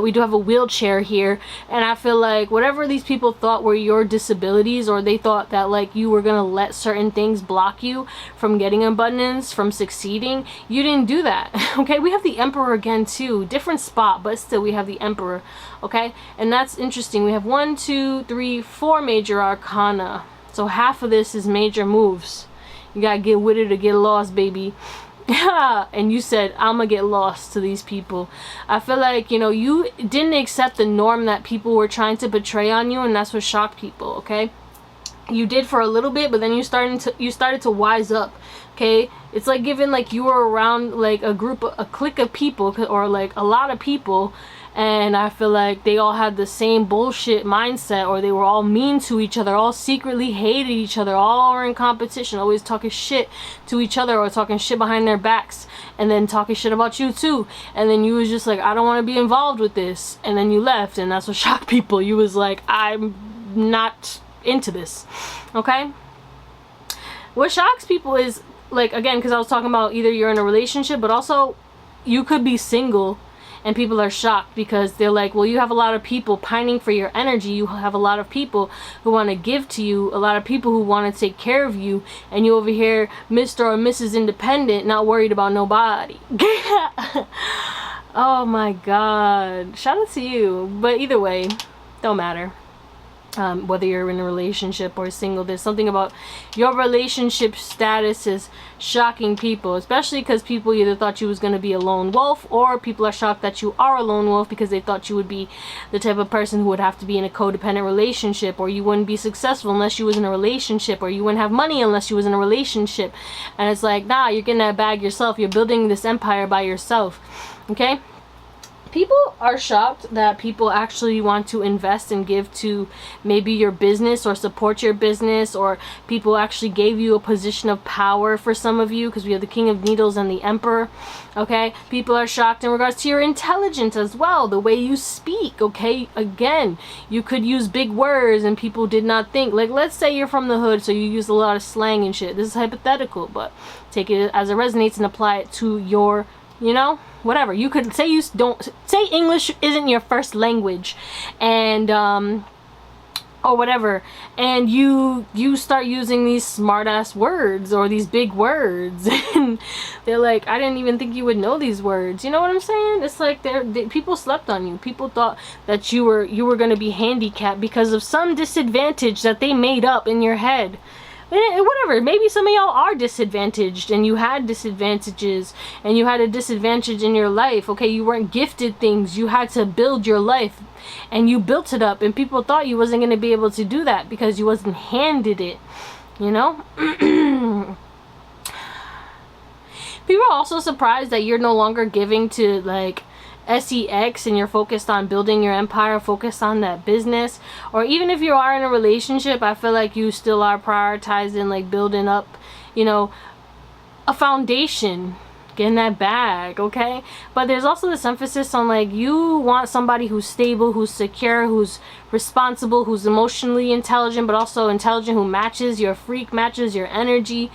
S1: We do have a wheelchair here, and I feel like whatever these people thought were your disabilities, or they thought that like you were gonna let certain things block you from getting abundance, from succeeding, you didn't do that. Okay, we have the Emperor again too, different spot, but still we have the Emperor. Okay, and that's interesting. We have 1, 2, 3, 4 major arcana, so half of this is major moves. You gotta get with it or get lost, baby. And you said, I'm gonna get lost to these people. I feel like, you know, you didn't accept the norm that people were trying to portray on you, and that's what shocked people, okay? You did for a little bit, but then you started to wise up, okay? It's like giving like you were around like a clique of people, or like a lot of people, and I feel like they all had the same bullshit mindset, or they were all mean to each other, all secretly hated each other, all were in competition, always talking shit to each other or talking shit behind their backs, and then talking shit about you too. And then you was just like, I don't want to be involved with this, and then you left, and that's what shocked people. You was like, I'm not into this, okay? What shocks people is like, again, because I was talking about either you're in a relationship, but also you could be single, and people are shocked because they're like, well, you have a lot of people pining for your energy, you have a lot of people who want to give to you, a lot of people who want to take care of you, and you over here Mr. or Mrs. Independent, not worried about nobody. Oh my god, shout out to you. But either way, don't matter. Whether you're in a relationship or single, there's something about your relationship status is shocking people, especially because people either thought you was going to be a lone wolf, or people are shocked that you are a lone wolf because they thought you would be the type of person who would have to be in a codependent relationship, or you wouldn't be successful unless you was in a relationship, or you wouldn't have money unless you was in a relationship. And it's like, nah, you're getting that bag yourself, you're building this empire by yourself, okay? People are shocked that people actually want to invest and give to maybe your business or support your business, or people actually gave you a position of power for some of you, because we have the King of Needles and the Emperor, okay? People are shocked in regards to your intelligence as well, the way you speak, okay? Again, you could use big words and people did not think. Like, let's say you're from the hood, so you use a lot of slang and shit. This is hypothetical, but take it as it resonates and apply it to your, you know, whatever. You could say, you don't say English isn't your first language, and or whatever, and you start using these smart ass words or these big words, and they're like, I didn't even think you would know these words. You know what I'm saying? It's like people slept on you. People thought that you were going to be handicapped because of some disadvantage that they made up in your head. Whatever, maybe some of y'all are disadvantaged and you had disadvantages and you had a disadvantage in your life. Okay, you weren't gifted things, you had to build your life and you built it up, and people thought you wasn't going to be able to do that because you wasn't handed it, you know. People are also surprised that you're no longer giving to like sex and you're focused on building your empire, focused on that business. Or even if you are in a relationship, I feel like you still are prioritizing like building up, you know, a foundation, getting that bag, okay? But there's also this emphasis on like you want somebody who's stable, who's secure, who's responsible, who's emotionally intelligent, but also intelligent, who matches your freak, matches your energy,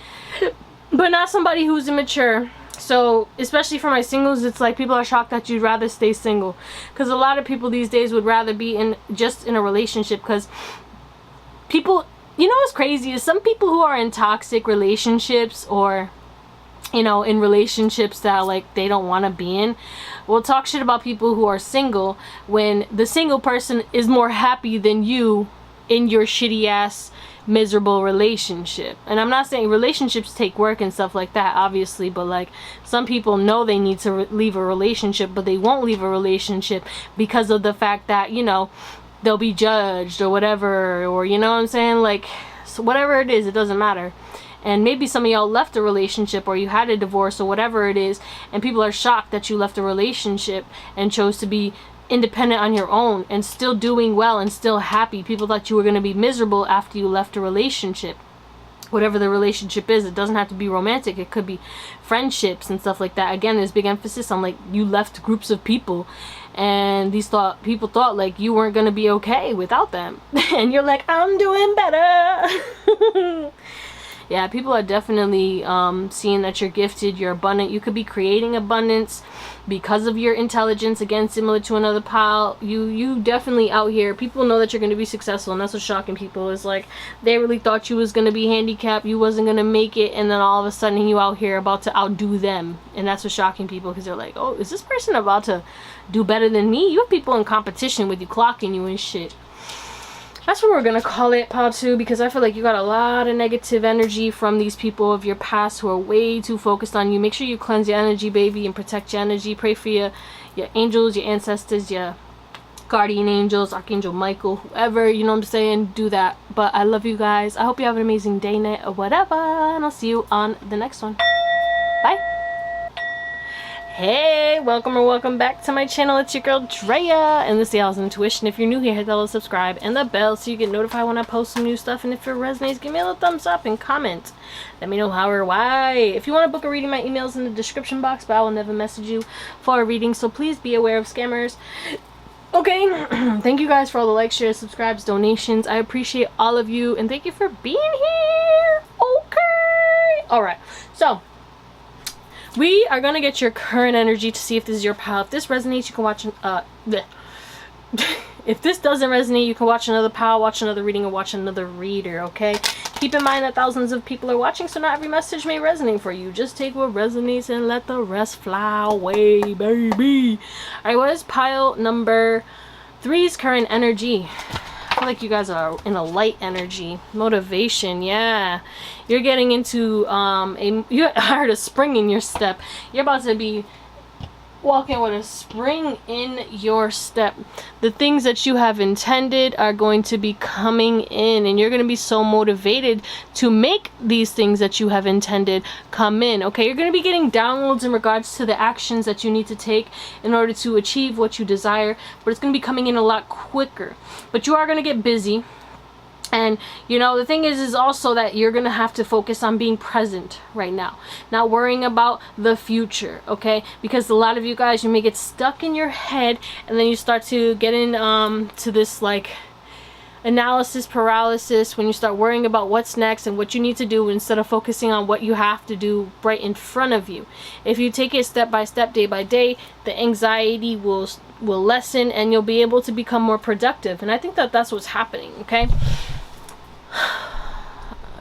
S1: but not somebody who's immature. So especially for my singles, it's like people are shocked that you'd rather stay single, because a lot of people these days would rather be in a relationship. Because people, you know what's crazy is some people who are in toxic relationships, or you know, in relationships that like they don't want to be in, will talk shit about people who are single when the single person is more happy than you in your shitty ass miserable relationship. And I'm not saying relationships take work and stuff like that, obviously, but like some people know they need to leave a relationship, but they won't leave a relationship because of the fact that, you know, they'll be judged or whatever, or you know what I'm saying, like, so whatever it is, it doesn't matter. And maybe some of y'all left a relationship, or you had a divorce, or whatever it is, and people are shocked that you left a relationship and chose to be independent on your own and still doing well and still happy. People thought you were going to be miserable after you left a relationship. Whatever the relationship is, it doesn't have to be romantic, it could be friendships and stuff like that. Again, there's big emphasis on like you left groups of people, and people thought like you weren't going to be okay without them. And you're like, I'm doing better. Yeah, people are definitely seeing that you're gifted, you're abundant. You could be creating abundance because of your intelligence. Again, similar to another pile, you definitely out here. People know that you're going to be successful, and that's what's shocking people. Is like they really thought you was going to be handicapped, you wasn't going to make it, and then all of a sudden you out here about to outdo them. And that's what's shocking people, because they're like, oh, is this person about to do better than me? You have people in competition with you, clocking you and shit. That's what we're gonna call it, pile 2, because I feel like you got a lot of negative energy from these people of your past who are way too focused on you. Make sure you cleanse your energy, baby, and protect your energy. Pray for your angels, your ancestors, your guardian angels, Archangel Michael, whoever, you know what I'm saying, do that. But I love you guys. I hope you have an amazing day, night, or whatever, and I'll see you on the next one. Bye. Hey, welcome back to my channel. It's your girl Drea, and this is Theowlsintuition. If you're new here, hit that little subscribe and the bell so you get notified when I post some new stuff. And if it resonates, give me a little thumbs up and comment. Let me know how or why. If you want to book a reading, my email's in the description box, but I will never message you for a reading, so please be aware of scammers. Okay, thank you guys for all the likes, shares, subscribes, donations. I appreciate all of you, and thank you for being here. Okay, alright, so we are gonna get your current energy to see if this is your pile. If this resonates, you can watch if this doesn't resonate, you can watch another pile, watch another reading, or watch another reader, okay? Keep in mind that thousands of people are watching, so not every message may resonate for you. Just take what resonates and let the rest fly away, baby. Alright, what is pile number 3's current energy? I feel like you guys are in a light energy. Motivation, yeah. You're getting into you heard a spring in your step. You're about to be walking with a spring in your step. The things that you have intended are going to be coming in, and you're going to be so motivated to make these things that you have intended come in. Okay, you're going to be getting downloads in regards to the actions that you need to take in order to achieve what you desire, but it's going to be coming in a lot quicker. But you are going to get busy. And you know, the thing is also that you're gonna have to focus on being present right now, not worrying about the future, okay? Because a lot of you guys, you may get stuck in your head, and then you start to get in to this like analysis paralysis, when you start worrying about what's next and what you need to do instead of focusing on what you have to do right in front of you. If you take it step by step, day by day, the anxiety will lessen and you'll be able to become more productive. And I think that that's what's happening, okay?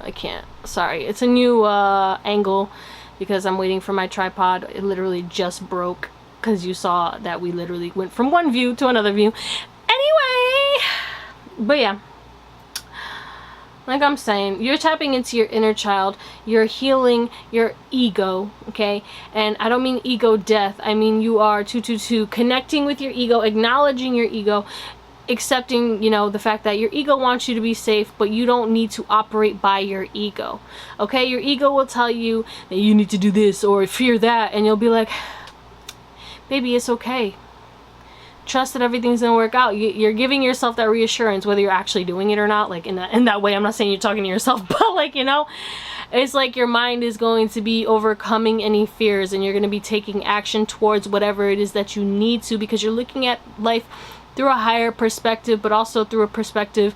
S1: I can't. Sorry. It's a new angle because I'm waiting for my tripod. It literally just broke because you saw that we literally went from one view to another view. Anyway, but yeah, like I'm saying, you're tapping into your inner child. You're healing your ego, okay? And I don't mean ego death. I mean you are connecting with your ego, acknowledging your ego, accepting, you know, the fact that your ego wants you to be safe, but you don't need to operate by your ego, okay? Your ego will tell you that you need to do this or fear that, and you'll be like, baby, it's okay. Trust that everything's gonna work out. You're giving yourself that reassurance, whether you're actually doing it or not. Like in that way, I'm not saying you're talking to yourself, but like, you know, it's like your mind is going to be overcoming any fears, and you're going to be taking action towards whatever it is that you need to, because you're looking at life through a higher perspective, but also through a perspective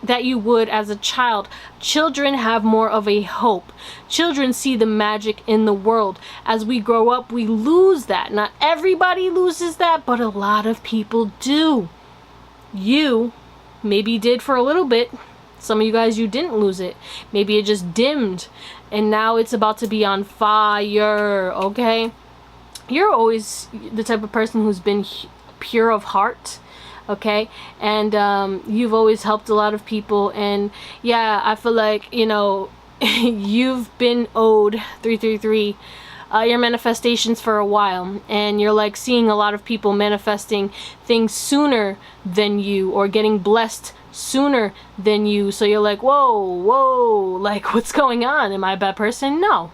S1: that you would as a child. Children have more of a hope. Children see the magic in the world. As we grow up, we lose that. Not everybody loses that, but a lot of people do. You maybe did for a little bit. Some of you guys, you didn't lose it. Maybe it just dimmed, and now it's about to be on fire, okay? You're always the type of person who's been pure of heart, okay? And you've always helped a lot of people, and yeah, I feel like, you know, you've been owed 333 your manifestations for a while, and you're like seeing a lot of people manifesting things sooner than you, or getting blessed sooner than you. So you're like, whoa, like, what's going on? Am I a bad person? No,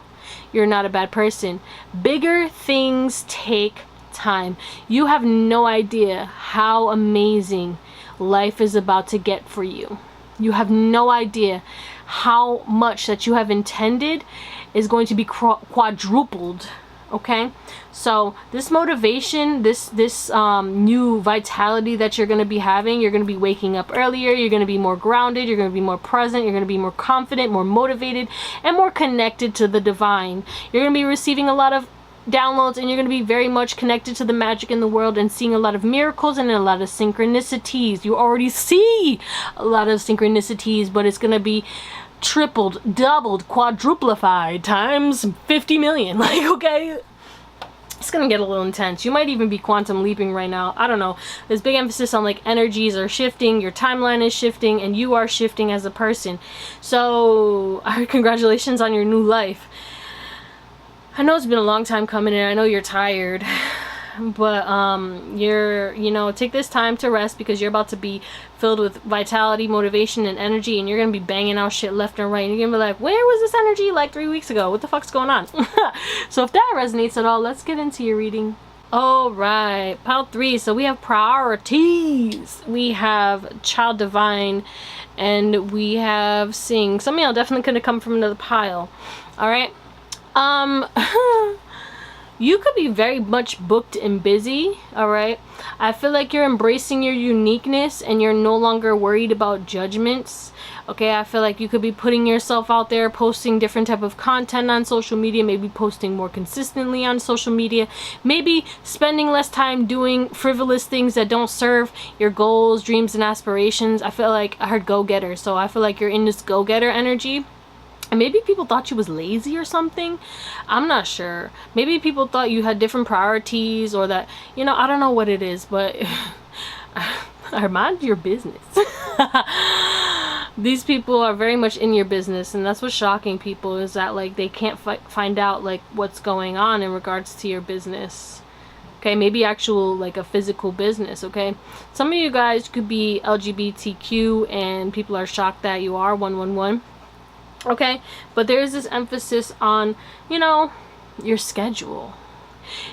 S1: you're not a bad person. Bigger things take time. You have no idea how amazing life is about to get for you. You have no idea how much that you have intended is going to be quadrupled, okay? So this motivation, this new vitality that you're going to be having, you're going to be waking up earlier, you're going to be more grounded, you're going to be more present, you're going to be more confident, more motivated, and more connected to the divine. You're going to be receiving a lot of downloads, and you're going to be very much connected to the magic in the world and seeing a lot of miracles and a lot of synchronicities. You already see a lot of synchronicities, but it's going to be tripled, doubled, quadruplified times 50 million. Like, okay, it's gonna get a little intense. You might even be quantum leaping right now. I don't know. There's big emphasis on like energies are shifting, your timeline is shifting, and you are shifting as a person. So congratulations on your new life. I know it's been a long time coming, and I know you're tired, but you know, take this time to rest, because you're about to be filled with vitality, motivation, and energy, and you're gonna be banging out shit left and right, and you're gonna be like, where was this energy like 3 weeks ago? What the fuck's going on? So if that resonates at all, let's get into your reading. All right, pile 3. So we have priorities, we have child divine, and we have sing. Some of y'all definitely could have come from another pile. All right. You could be very much booked and busy, all right? I feel like you're embracing your uniqueness, and you're no longer worried about judgments, okay? I feel like you could be putting yourself out there, posting different type of content on social media, maybe posting more consistently on social media, maybe spending less time doing frivolous things that don't serve your goals, dreams, and aspirations. I feel like I heard go-getter, so I feel like you're in this go-getter energy. And maybe people thought you was lazy or something. I'm not sure. Maybe people thought you had different priorities, or that, you know, I don't know what it is, but mind your business. These people are very much in your business, and that's what's shocking people, is that like they can't find out like what's going on in regards to your business. Okay, maybe actual like a physical business, okay? Some of you guys could be LGBTQ, and people are shocked that you are 111. Okay, but there is this emphasis on, you know, your schedule.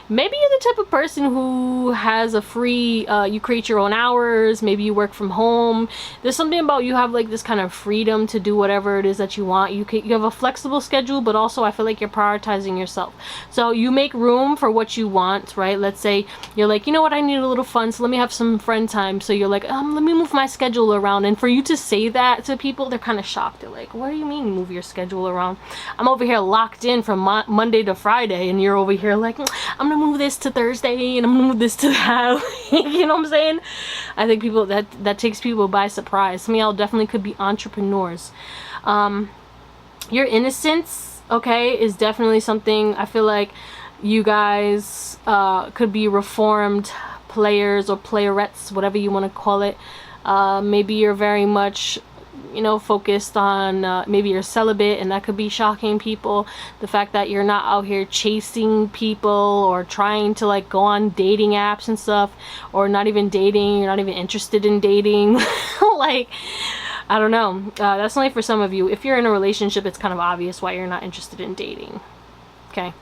S1: maybe you're the type of person who has a free, you create your own hours, maybe you work from home. There's something about you have like this kind of freedom to do whatever it is that you want. You have a flexible schedule, but also I feel like you're prioritizing yourself. So you make room for what you want, right? Let's say you're like, you know what, I need a little fun, so let me have some friend time. So you're like, let me move my schedule around. And for you to say that to people, they're kind of shocked. They're like, what do you mean move your schedule around? I'm over here locked in from Monday to Friday, and you're over here like, I'm gonna move this to Thursday, and I'm gonna move this to that. You know what I'm saying? I think people, that takes people by surprise. Some of y'all definitely could be entrepreneurs. Your innocence, okay, is definitely something. I feel like you guys could be reformed players or playerettes, whatever you want to call it. Maybe you're very much, you know, focused on, maybe you're celibate, and that could be shocking people. The fact that you're not out here chasing people or trying to like go on dating apps and stuff, or not even dating, you're not even interested in dating. Like, I don't know. That's only for some of you. If you're in a relationship, it's kind of obvious why you're not interested in dating. Okay,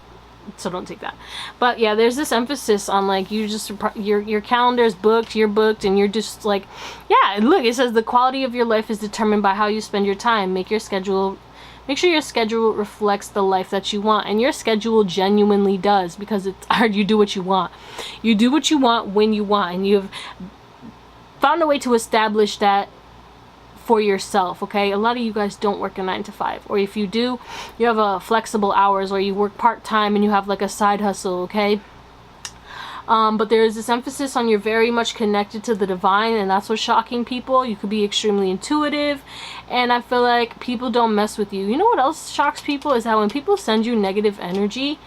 S1: so don't take that. But yeah, there's this emphasis on like, you just, your calendar's booked, you're booked, and you're just like, yeah, look, it says the quality of your life is determined by how you spend your time. Make sure your schedule reflects the life that you want. And your schedule genuinely does, because it's hard. You do what you want. You do what you want when you want, and you've found a way to establish that for yourself. Okay, a lot of you guys don't work a 9 to 5, or if you do, you have a flexible hours, or you work part-time and you have like a side hustle. Okay, but there is this emphasis on you're very much connected to the divine, and that's what's shocking people. You could be extremely intuitive, and I feel like people don't mess with you. You know what else shocks people is that when people send you negative energy,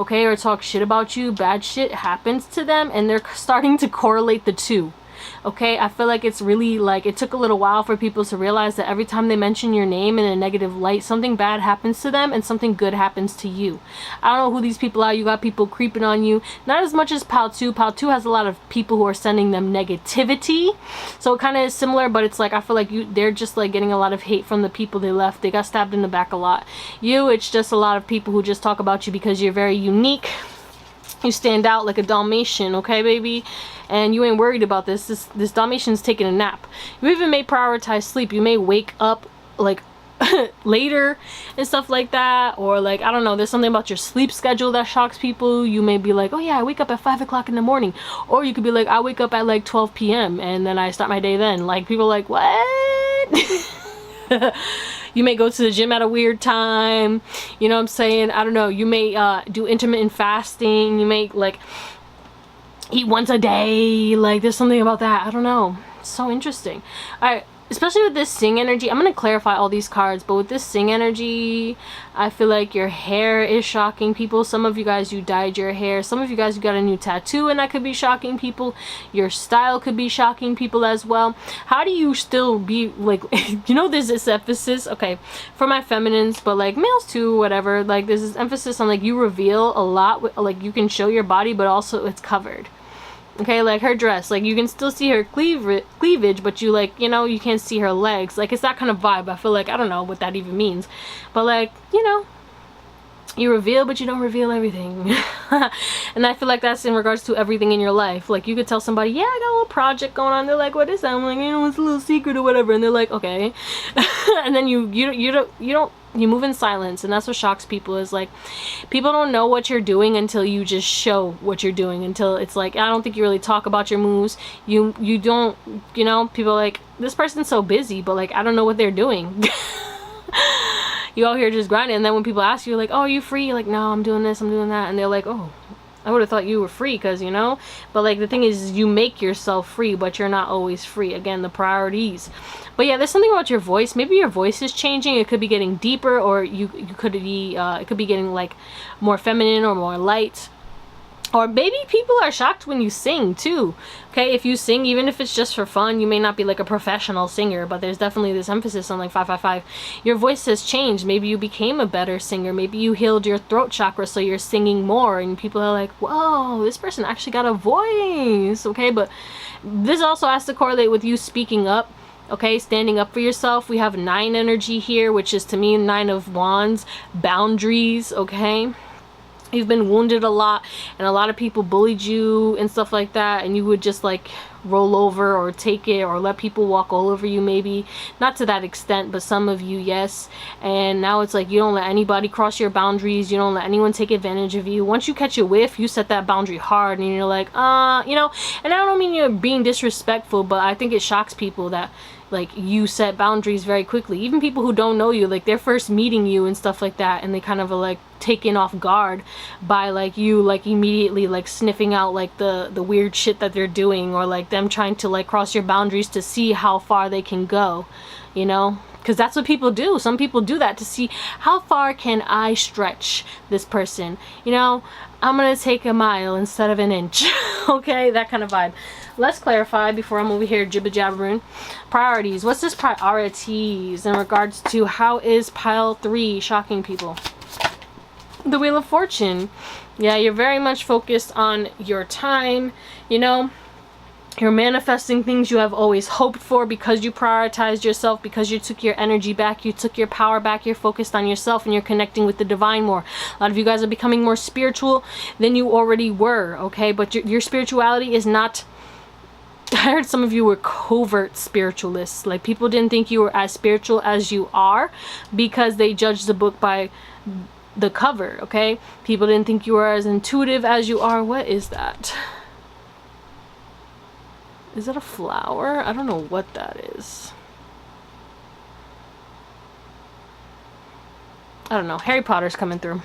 S1: okay, or talk shit about you, bad shit happens to them, and they're starting to correlate the two. Okay, I feel like it's really like, it took a little while for people to realize that every time they mention your name in a negative light, something bad happens to them and something good happens to you. I don't know who these people are. You got people creeping on you. Not as much as Pal 2. Pal 2 has a lot of people who are sending them negativity. So it kind of is similar, but it's like, I feel like they're just like getting a lot of hate from the people they left. They got stabbed in the back a lot. You, it's just a lot of people who just talk about you because you're very unique. You stand out like a Dalmatian, okay, baby? And you ain't worried about this. This Dalmatian's taking a nap. You even may prioritize sleep. You may wake up like later and stuff like that, or like, I don't know, there's something about your sleep schedule that shocks people. You may be like, oh yeah, I wake up at 5 o'clock in the morning, or you could be like, I wake up at like 12 p.m. and then I start my day then. Like, people are like, what? You may go to the gym at a weird time, you know what I'm saying? I don't know. You may do intermittent fasting. You may like eat once a day. Like, there's something about that. I don't know. It's so interesting. All right, especially with this Sing energy. I'm going to clarify all these cards, but with this Sing energy, I feel like your hair is shocking people. Some of you guys, you dyed your hair. Some of you guys, you got a new tattoo, and that could be shocking people. Your style could be shocking people as well. How do you still be like, you know, there's this emphasis, okay, for my feminines, but like males too, whatever. Like, there's this emphasis on like, you reveal a lot, like you can show your body, but also it's covered. Okay, like her dress, like you can still see her cleavage, but you like, you know, you can't see her legs. Like, it's that kind of vibe. I feel like, I don't know what that even means, but like, you know, you reveal, but you don't reveal everything. And I feel like that's in regards to everything in your life. Like, you could tell somebody, yeah, I got a little project going on. They're like, what is that? I'm like, you know, it's a little secret or whatever. And they're like, okay. And then you move in silence. And that's what shocks people, is like, people don't know what you're doing until you just show what you're doing. Until it's like, I don't think you really talk about your moves. You don't, you know, people are like, this person's so busy, but like, I don't know what they're doing. You out here just grinding, and then when people ask you like, oh, are you free? You're like, no, I'm doing this, I'm doing that. And they're like, oh, I would have thought you were free, because, you know. But like, the thing is, you make yourself free, but you're not always free. Again, the priorities. But yeah, there's something about your voice. Maybe your voice is changing. It could be getting deeper, or you could be it could be getting like more feminine or more light. Or maybe people are shocked when you sing too. Okay, if you sing, even if it's just for fun, you may not be like a professional singer, but there's definitely this emphasis on like 555. Your voice has changed. Maybe you became a better singer. Maybe you healed your throat chakra, so you're singing more, and people are like, whoa, this person actually got a voice. Okay, but this also has to correlate with you speaking up. Okay, standing up for yourself. We have 9 energy here, which is to me 9 of Wands, boundaries. Okay, you've been wounded a lot, and a lot of people bullied you and stuff like that, and you would just like roll over or take it or let people walk all over you. Maybe not to that extent, but some of you, yes. And now it's like you don't let anybody cross your boundaries, you don't let anyone take advantage of you. Once you catch a whiff, you set that boundary hard, and you're like, you know. And I don't mean you're being disrespectful, but I think it shocks people that like you set boundaries very quickly. Even people who don't know you, like they're first meeting you and stuff like that, and they kind of are like taken off guard by like you like immediately like sniffing out like the weird shit that they're doing, or like them trying to like cross your boundaries to see how far they can go, you know. Because that's what people do. Some people do that to see how far can I stretch this person, you know. I'm gonna take a mile instead of an inch. Okay, that kind of vibe. Let's clarify before I'm over here jibber jabbering. Priorities. What's this priorities in regards to how is pile 3 shocking people? The Wheel of Fortune. Yeah, you're very much focused on your time, you know. You're manifesting things you have always hoped for because you prioritized yourself, because you took your energy back, you took your power back, you're focused on yourself, and you're connecting with the divine more. A lot of you guys are becoming more spiritual than you already were, okay? But your spirituality is not... I heard some of you were covert spiritualists. Like, people didn't think you were as spiritual as you are because they judged the book by the cover, okay? People didn't think you were as intuitive as you are. What is that? Is that a flower? I don't know what that is. I don't know. Harry Potter's coming through.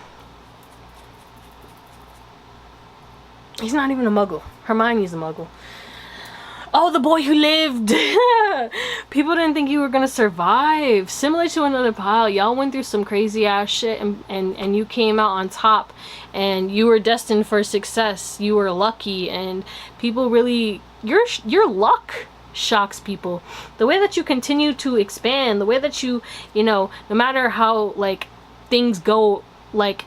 S1: He's not even a muggle. Hermione's a muggle. Oh, the boy who lived. People didn't think you were gonna survive. Similar to another pile, y'all went through some crazy ass shit, and you came out on top, and you were destined for success. You were lucky, and people really, your luck shocks people. The way that you continue to expand, the way that you know, no matter how like things go, like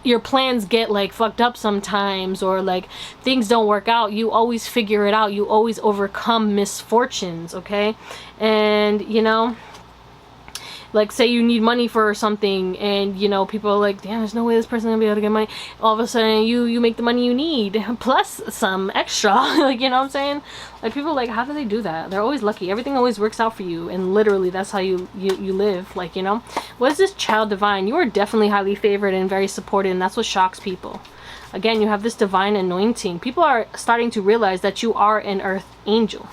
S1: your plans get like fucked up sometimes, or like things don't work out, you always figure it out. You always overcome misfortunes, okay? And you know, like say you need money for something, and you know, people are like, damn, there's no way this person's gonna be able to get money. All of a sudden you make the money you need plus some extra. Like, you know what I'm saying? Like, people are like, how do they do that? They're always lucky. Everything always works out for you, and literally that's how you live. Like, you know, what is this child divine? You are definitely highly favored and very supported, and that's what shocks people. Again, you have this divine anointing. People are starting to realize that you are an earth angel.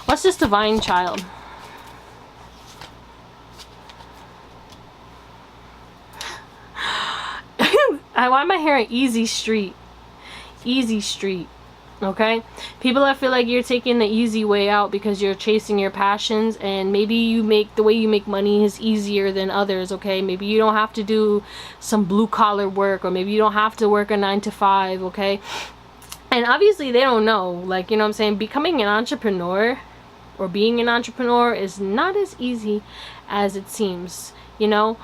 S1: What's this divine child? Why am I hearing easy street? Easy street. Okay? People that feel like you're taking the easy way out because you're chasing your passions, and maybe you make the way you make money is easier than others, okay? Maybe you don't have to do some blue collar work, or maybe you don't have to work a 9 to 5, okay? And obviously they don't know, like, you know what I'm saying? Becoming an entrepreneur or being an entrepreneur is not as easy as it seems. You know,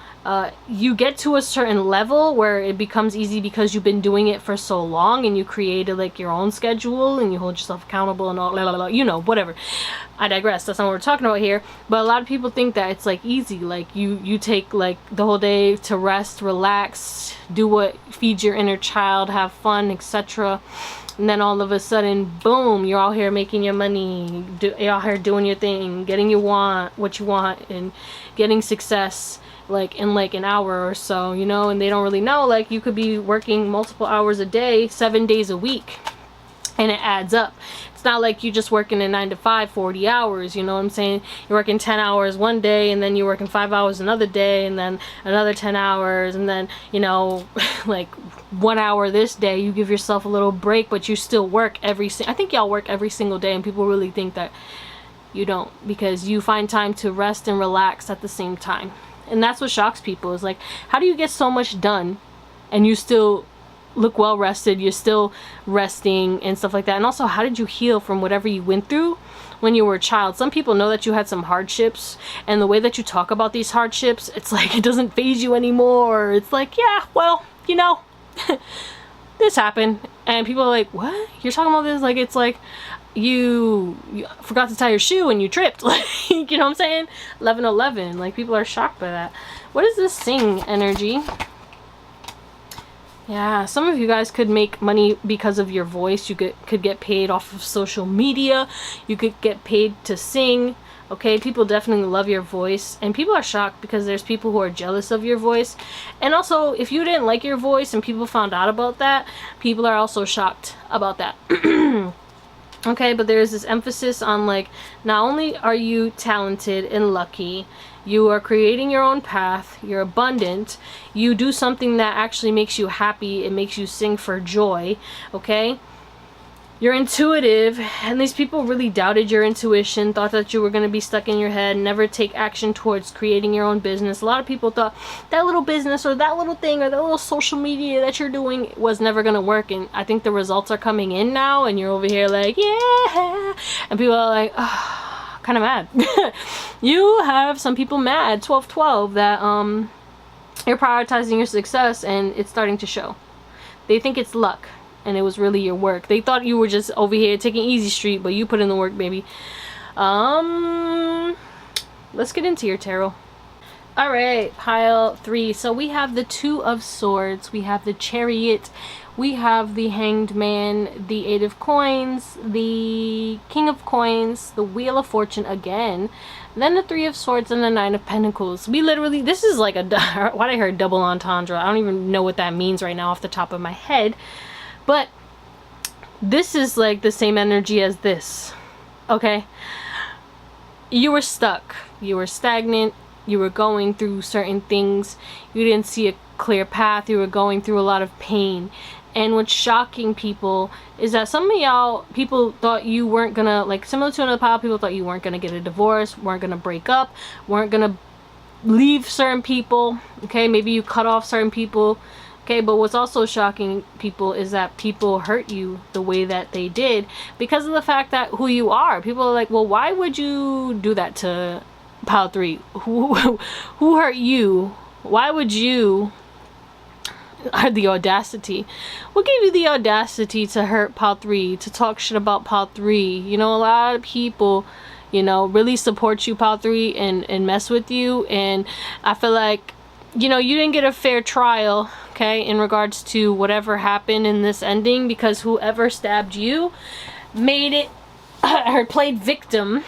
S1: you get to a certain level where it becomes easy because you've been doing it for so long, and you created like your own schedule, and you hold yourself accountable and all, blah, blah, blah, you know, whatever. I digress. That's not what we're talking about here. But a lot of people think that it's like easy, like you take like the whole day to rest, relax, do what feeds your inner child, have fun, etc. And then all of a sudden, boom, you're out here making your money, you're out here doing your thing, getting what you want, and getting success like in like an hour or so, you know. And they don't really know, like, you could be working multiple hours a day, 7 days a week, and it adds up. It's not like you just working a 9 to 5, 40 hours, you know what I'm saying? You're working 10 hours one day, and then you're working 5 hours another day, and then another 10 hours, and then, you know, like 1 hour this day. You give yourself a little break, but you still work I think y'all work every single day, and people really think that you don't, because you find time to rest and relax at the same time. And that's what shocks people, is like, how do you get so much done and you still look well rested, you're still resting and stuff like that? And also, how did you heal from whatever you went through when you were a child? Some people know that you had some hardships, and the way that you talk about these hardships, it's like it doesn't faze you anymore. It's like, yeah, well, you know, this happened. And people are like, what? You're talking about this like it's like you forgot to tie your shoe and you tripped. Like, you know what I'm saying? 11/11. Like, people are shocked by that. What is this sing energy? Yeah, some of you guys could make money because of your voice. You could get paid off of social media. You could get paid to sing. Okay, people definitely love your voice, and people are shocked because there's people who are jealous of your voice. And also, if you didn't like your voice and people found out about that, people are also shocked about that. Okay, but there's this emphasis on, like, not only are you talented and lucky, you are creating your own path, you're abundant, you do something that actually makes you happy, it makes you sing for joy, okay? You're intuitive, and these people really doubted your intuition, thought that you were going to be stuck in your head, never take action towards creating your own business. A lot of people thought that little business or that little thing or that little social media that you're doing was never going to work, and I think the results are coming in now, and you're over here like, yeah, and people are like, oh, kind of mad. You have some people mad, 12-12, that you're prioritizing your success, and it's starting to show. They think it's luck, and it was really your work. They thought you were just over here taking easy street, but you put in the work, baby. Let's get into your tarot. All right, pile 3. So we have the Two of Swords, we have the Chariot, we have the Hanged Man, the Eight of Coins, the King of Coins, the Wheel of Fortune again, then the Three of Swords, and the Nine of Pentacles. We literally, this is like a, what I heard, double entendre. I don't even know what that means right now off the top of my head. But this is like the same energy as this, okay? You were stuck, you were stagnant, you were going through certain things, you didn't see a clear path, you were going through a lot of pain. And what's shocking people is that some of y'all, people thought you weren't gonna, like similar to another pile, people thought you weren't gonna get a divorce, weren't gonna break up, weren't gonna leave certain people, okay? Maybe you cut off certain people. Okay, but what's also shocking people is that people hurt you the way that they did because of the fact that who you are. People are like, well, why would you do that to pile 3? Who hurt you? Why would you have the audacity? What gave you the audacity to hurt pile 3, to talk shit about pile 3? You know, a lot of people, you know, really support you, pile 3, and mess with you. And I feel like, you know, you didn't get a fair trial, okay, in regards to whatever happened in this ending, because whoever stabbed you made it, or played victim,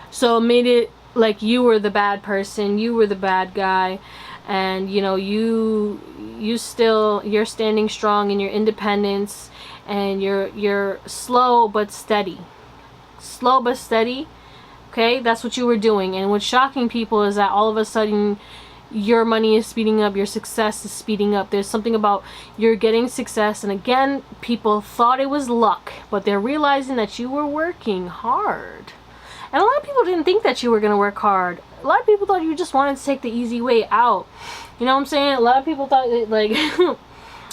S1: so made it like you were the bad person, you were the bad guy, and you know, you're standing strong in your independence, and you're slow but steady, okay? That's what you were doing. And what's shocking people is that all of a sudden your money is speeding up, your success is speeding up. There's something about you're getting success, and again, people thought it was luck, but they're realizing that you were working hard. And a lot of people didn't think that you were going to work hard. A lot of people thought you just wanted to take the easy way out. You know what I'm saying? A lot of people thought that, like,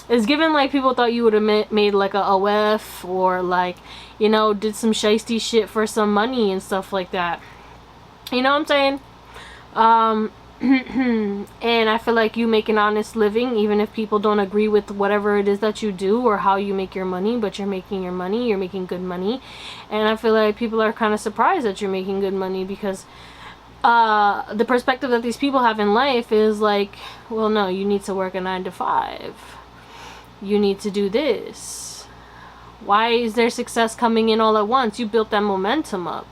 S1: it's given like people thought you would have made like a OF, or like, you know, did some shiesty shit for some money and stuff like that. You know what I'm saying? And I feel like you make an honest living, even if people don't agree with whatever it is that you do or how you make your money, but you're making your money, you're making good money. And I feel like people are kind of surprised that you're making good money, because the perspective that these people have in life is like, well, no, you need to work a 9 to 5. You need to do this. Why is there success coming in all at once? You built that momentum up.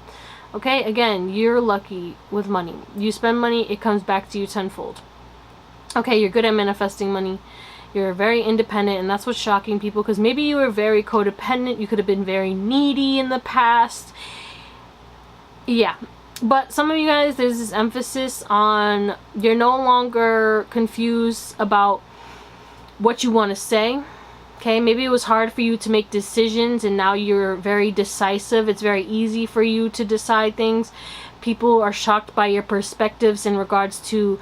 S1: Okay, again, you're lucky with money. You spend money, it comes back to you tenfold. Okay, you're good at manifesting money. You're very independent, and that's what's shocking people, because maybe you were very codependent. You could have been very needy in the past. Yeah, but some of you guys, there's this emphasis on you're no longer confused about what you want to say. Okay, maybe it was hard for you to make decisions, and now you're very decisive. It's very easy for you to decide things. People are shocked by your perspectives in regards to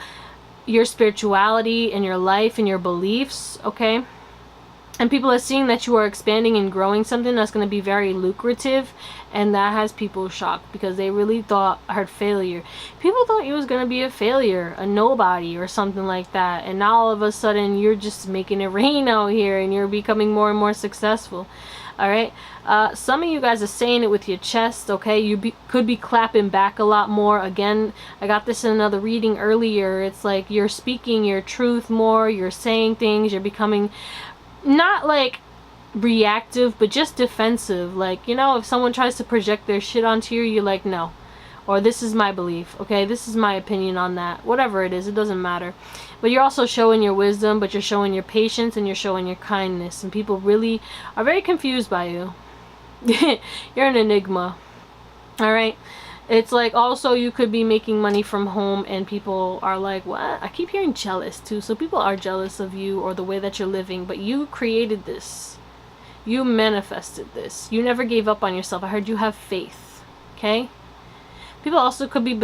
S1: your spirituality and your life and your beliefs, okay? And people are seeing that you are expanding and growing something that's going to be very lucrative. And that has people shocked because they really thought, I heard failure. People thought you was going to be a failure, a nobody or something like that. And now all of a sudden you're just making it rain out here and you're becoming more and more successful. Alright? Some of you guys are saying it with your chest, okay? You could be clapping back a lot more. Again, I got this in another reading earlier. It's like you're speaking your truth more. You're saying things. You're becoming not like reactive, but just defensive. Like, you know, if someone tries to project their shit onto you, you're like, no. Or this is my belief, okay? This is my opinion on that. Whatever it is, it doesn't matter. But you're also showing your wisdom, but you're showing your patience and you're showing your kindness. And people really are very confused by you. You're an enigma. Alright? It's like also you could be making money from home and people are like, what? I keep hearing jealous too. So people are jealous of you or the way that you're living, but you created this. You manifested this. You never gave up on yourself. I heard you have faith. Okay? People also could be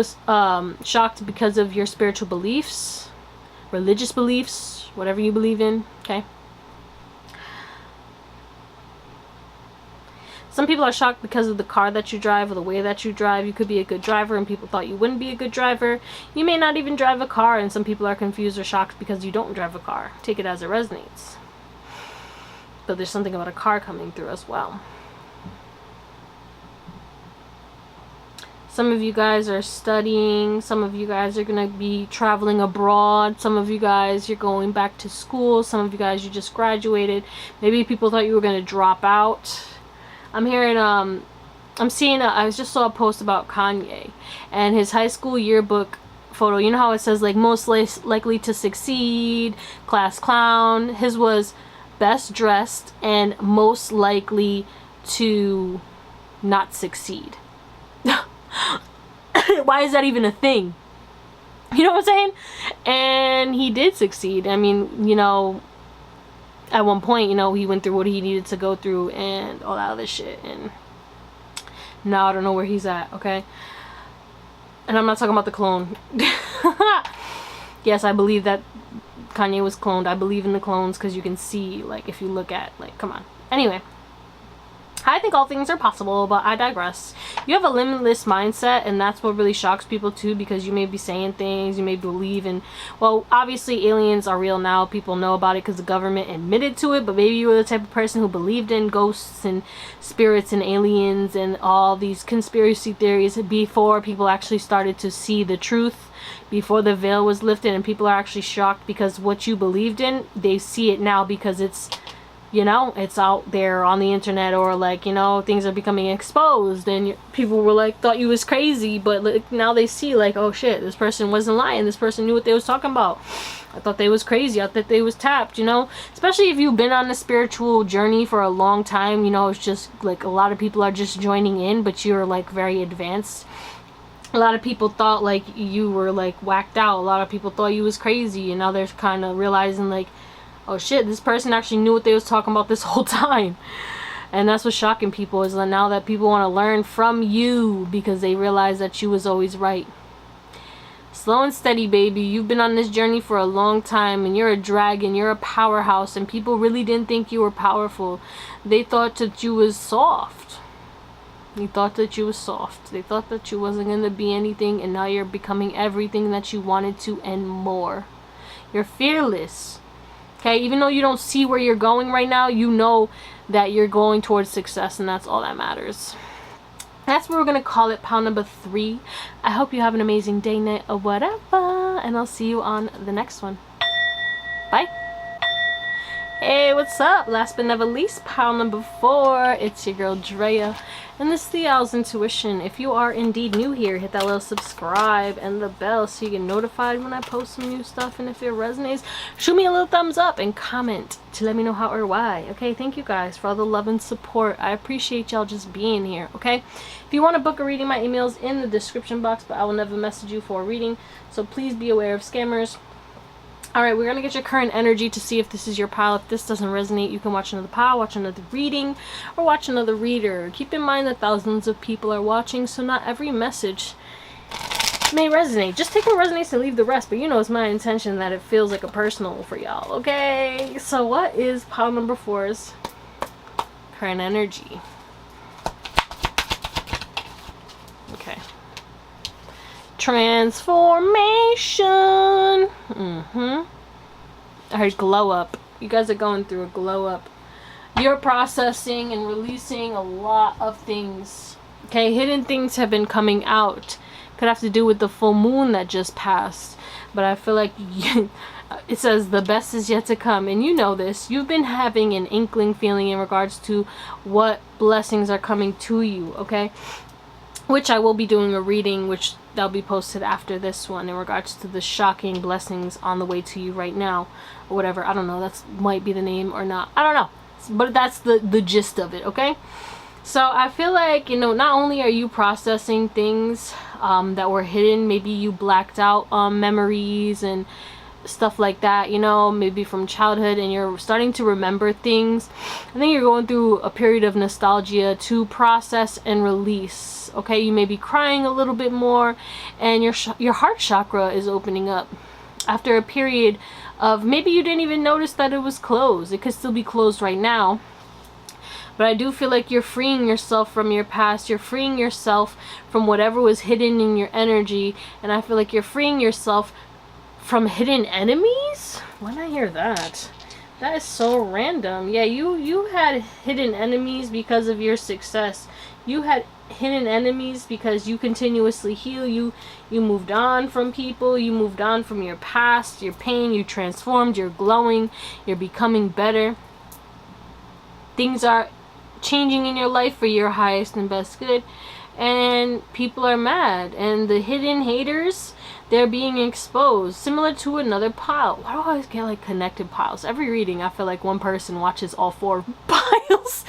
S1: shocked because of your spiritual beliefs, religious beliefs, whatever you believe in. Okay? Some people are shocked because of the car that you drive or the way that you drive. You could be a good driver and people thought you wouldn't be a good driver. You may not even drive a car and some people are confused or shocked because you don't drive a car. Take it as it resonates. But there's something about a car coming through as well. Some of you guys are studying. Some of you guys are going to be traveling abroad. Some of you guys, you're going back to school. Some of you guys, you just graduated. Maybe people thought you were going to drop out. I'm hearing, I just saw a post about Kanye and his high school yearbook photo. You know how it says like most likely to succeed, class clown. His was best dressed and most likely to not succeed. Why is that even a thing? You know what I'm saying? And he did succeed. I mean, you know, at one point, you know, he went through what he needed to go through and all that other shit. And now I don't know where he's at, okay? And I'm not talking about the clone. Yes, I believe that Kanye was cloned. I believe in the clones because you can see, like, if you look at, like, come on. Anyway. I think all things are possible, but I digress. You have a limitless mindset, and that's what really shocks people too, because you may be saying things, you may believe in, well, obviously aliens are real now. People know about it because the government admitted to it, but maybe you were the type of person who believed in ghosts and spirits and aliens and all these conspiracy theories before people actually started to see the truth, before the veil was lifted, and people are actually shocked because what you believed in, they see it now because it's, you know, it's out there on the internet, or like, you know, things are becoming exposed and people were like, thought you was crazy, but like, now they see like, oh shit, this person wasn't lying, this person knew what they was talking about. I thought they was crazy, I thought they was tapped, you know, especially if you've been on a spiritual journey for a long time. You know, it's just like a lot of people are just joining in, but you're like very advanced. A lot of people thought like you were like whacked out. A lot of people thought you was crazy, and now they're kind of realizing like, oh shit, this person actually knew what they was talking about this whole time. And that's what's shocking people, is that now that people want to learn from you because they realize that you was always right. Slow and steady, baby. You've been on this journey for a long time, and you're a dragon, you're a powerhouse, and people really didn't think you were powerful. They thought that you was soft. They thought that you was soft. They thought that you wasn't going to be anything, and now you're becoming everything that you wanted to and more. You're fearless. Okay, even though you don't see where you're going right now, you know that you're going towards success, and that's all that matters. That's what we're going to call it, pile number 3. I hope you have an amazing day, night, or whatever, and I'll see you on the next one. Bye. Hey, what's up? Last but never least, pile number 4. It's your girl, Drea, and this is Theowlsintuition. If you are indeed new here, hit that little subscribe and the bell so you get notified when I post some new stuff. And if it resonates, shoot me a little thumbs up and comment to let me know how or why. Okay, thank you guys for all the love and support. I appreciate y'all just being here, okay? If you want to book a reading, my email is in the description box, but I will never message you for a reading, so please be aware of scammers. Alright, we're going to get your current energy to see if this is your pile. If this doesn't resonate, you can watch another pile, watch another reading, or watch another reader. Keep in mind that thousands of people are watching, so not every message may resonate. Just take what resonates and leave the rest. But you know it's my intention that it feels like a personal for y'all. Okay? So what is pile number 4's current energy? Okay. Transformation. I heard glow up. You guys are going through a glow up. You're processing and releasing a lot of things. Okay, hidden things have been coming out. Could have to do with the full moon that just passed. But I feel like it says the best is yet to come. And you know this. You've been having an inkling feeling in regards to what blessings are coming to you. Okay, which I will be doing a reading, which that'll be posted after this one, in regards to the shocking blessings on the way to you right now, or whatever. I don't know, that's might be the name or not, I don't know, but that's the gist of it. Okay, so I feel like, you know, not only are you processing things that were hidden, maybe you blacked out memories and stuff like that, you know, maybe from childhood, and you're starting to remember things. I think you're going through a period of nostalgia to process and release. Okay, you may be crying a little bit more, and your heart chakra is opening up after a period of maybe you didn't even notice that it was closed. It could still be closed right now, but I do feel like you're freeing yourself from your past. You're freeing yourself from whatever was hidden in your energy, and I feel like you're freeing yourself from hidden enemies. When I hear that, that is so random. Yeah, you had hidden enemies because of your success. You had hidden enemies because you continuously heal. You moved on from people. You moved on from your past, your pain. You transformed. You're glowing. You're becoming better. Things are changing in your life for your highest and best good, and people are mad, and the hidden haters, they're being exposed, similar to another pile. Why do I always get like connected piles? Every reading I feel like one person watches all 4 piles.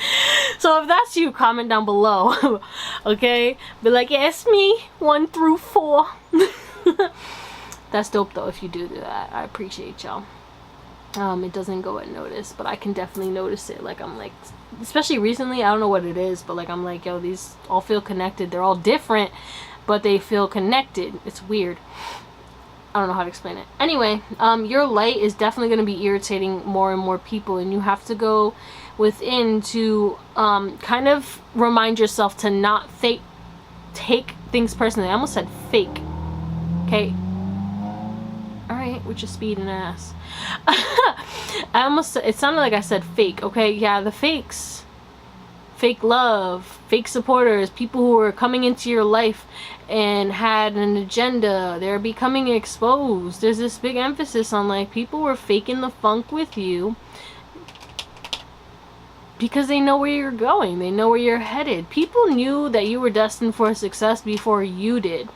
S1: So if that's you, comment down below. Okay, be like, yeah, it's me, 1 through 4. That's dope though if you do that. I appreciate y'all. It doesn't go unnoticed, but I can definitely notice it. Like, I'm like, especially recently, I don't know what it is, but like, I'm like, yo, these all feel connected. They're all different, but they feel connected. It's weird. I don't know how to explain it. Anyway, your light is definitely going to be irritating more and more people, and you have to go within to kind of remind yourself to not take things personally. I almost said fake. Okay. Alright, with your speed and ass. It sounded like I said fake. Okay, yeah, the fakes. Fake love, fake supporters, people who are coming into your life and had an agenda. They're becoming exposed. There's this big emphasis on like people were faking the funk with you because they know where you're going. They know where you're headed. People knew that you were destined for success before you did.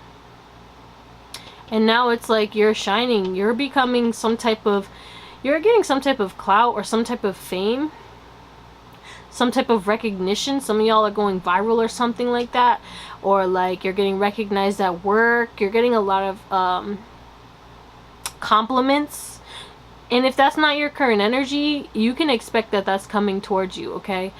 S1: And now it's like you're shining. You're becoming some type of, you're getting some type of clout or some type of fame, some type of recognition. Some of y'all are going viral or something like that, or like you're getting recognized at work. You're getting a lot of compliments, and if that's not your current energy, you can expect that that's coming towards you. Okay,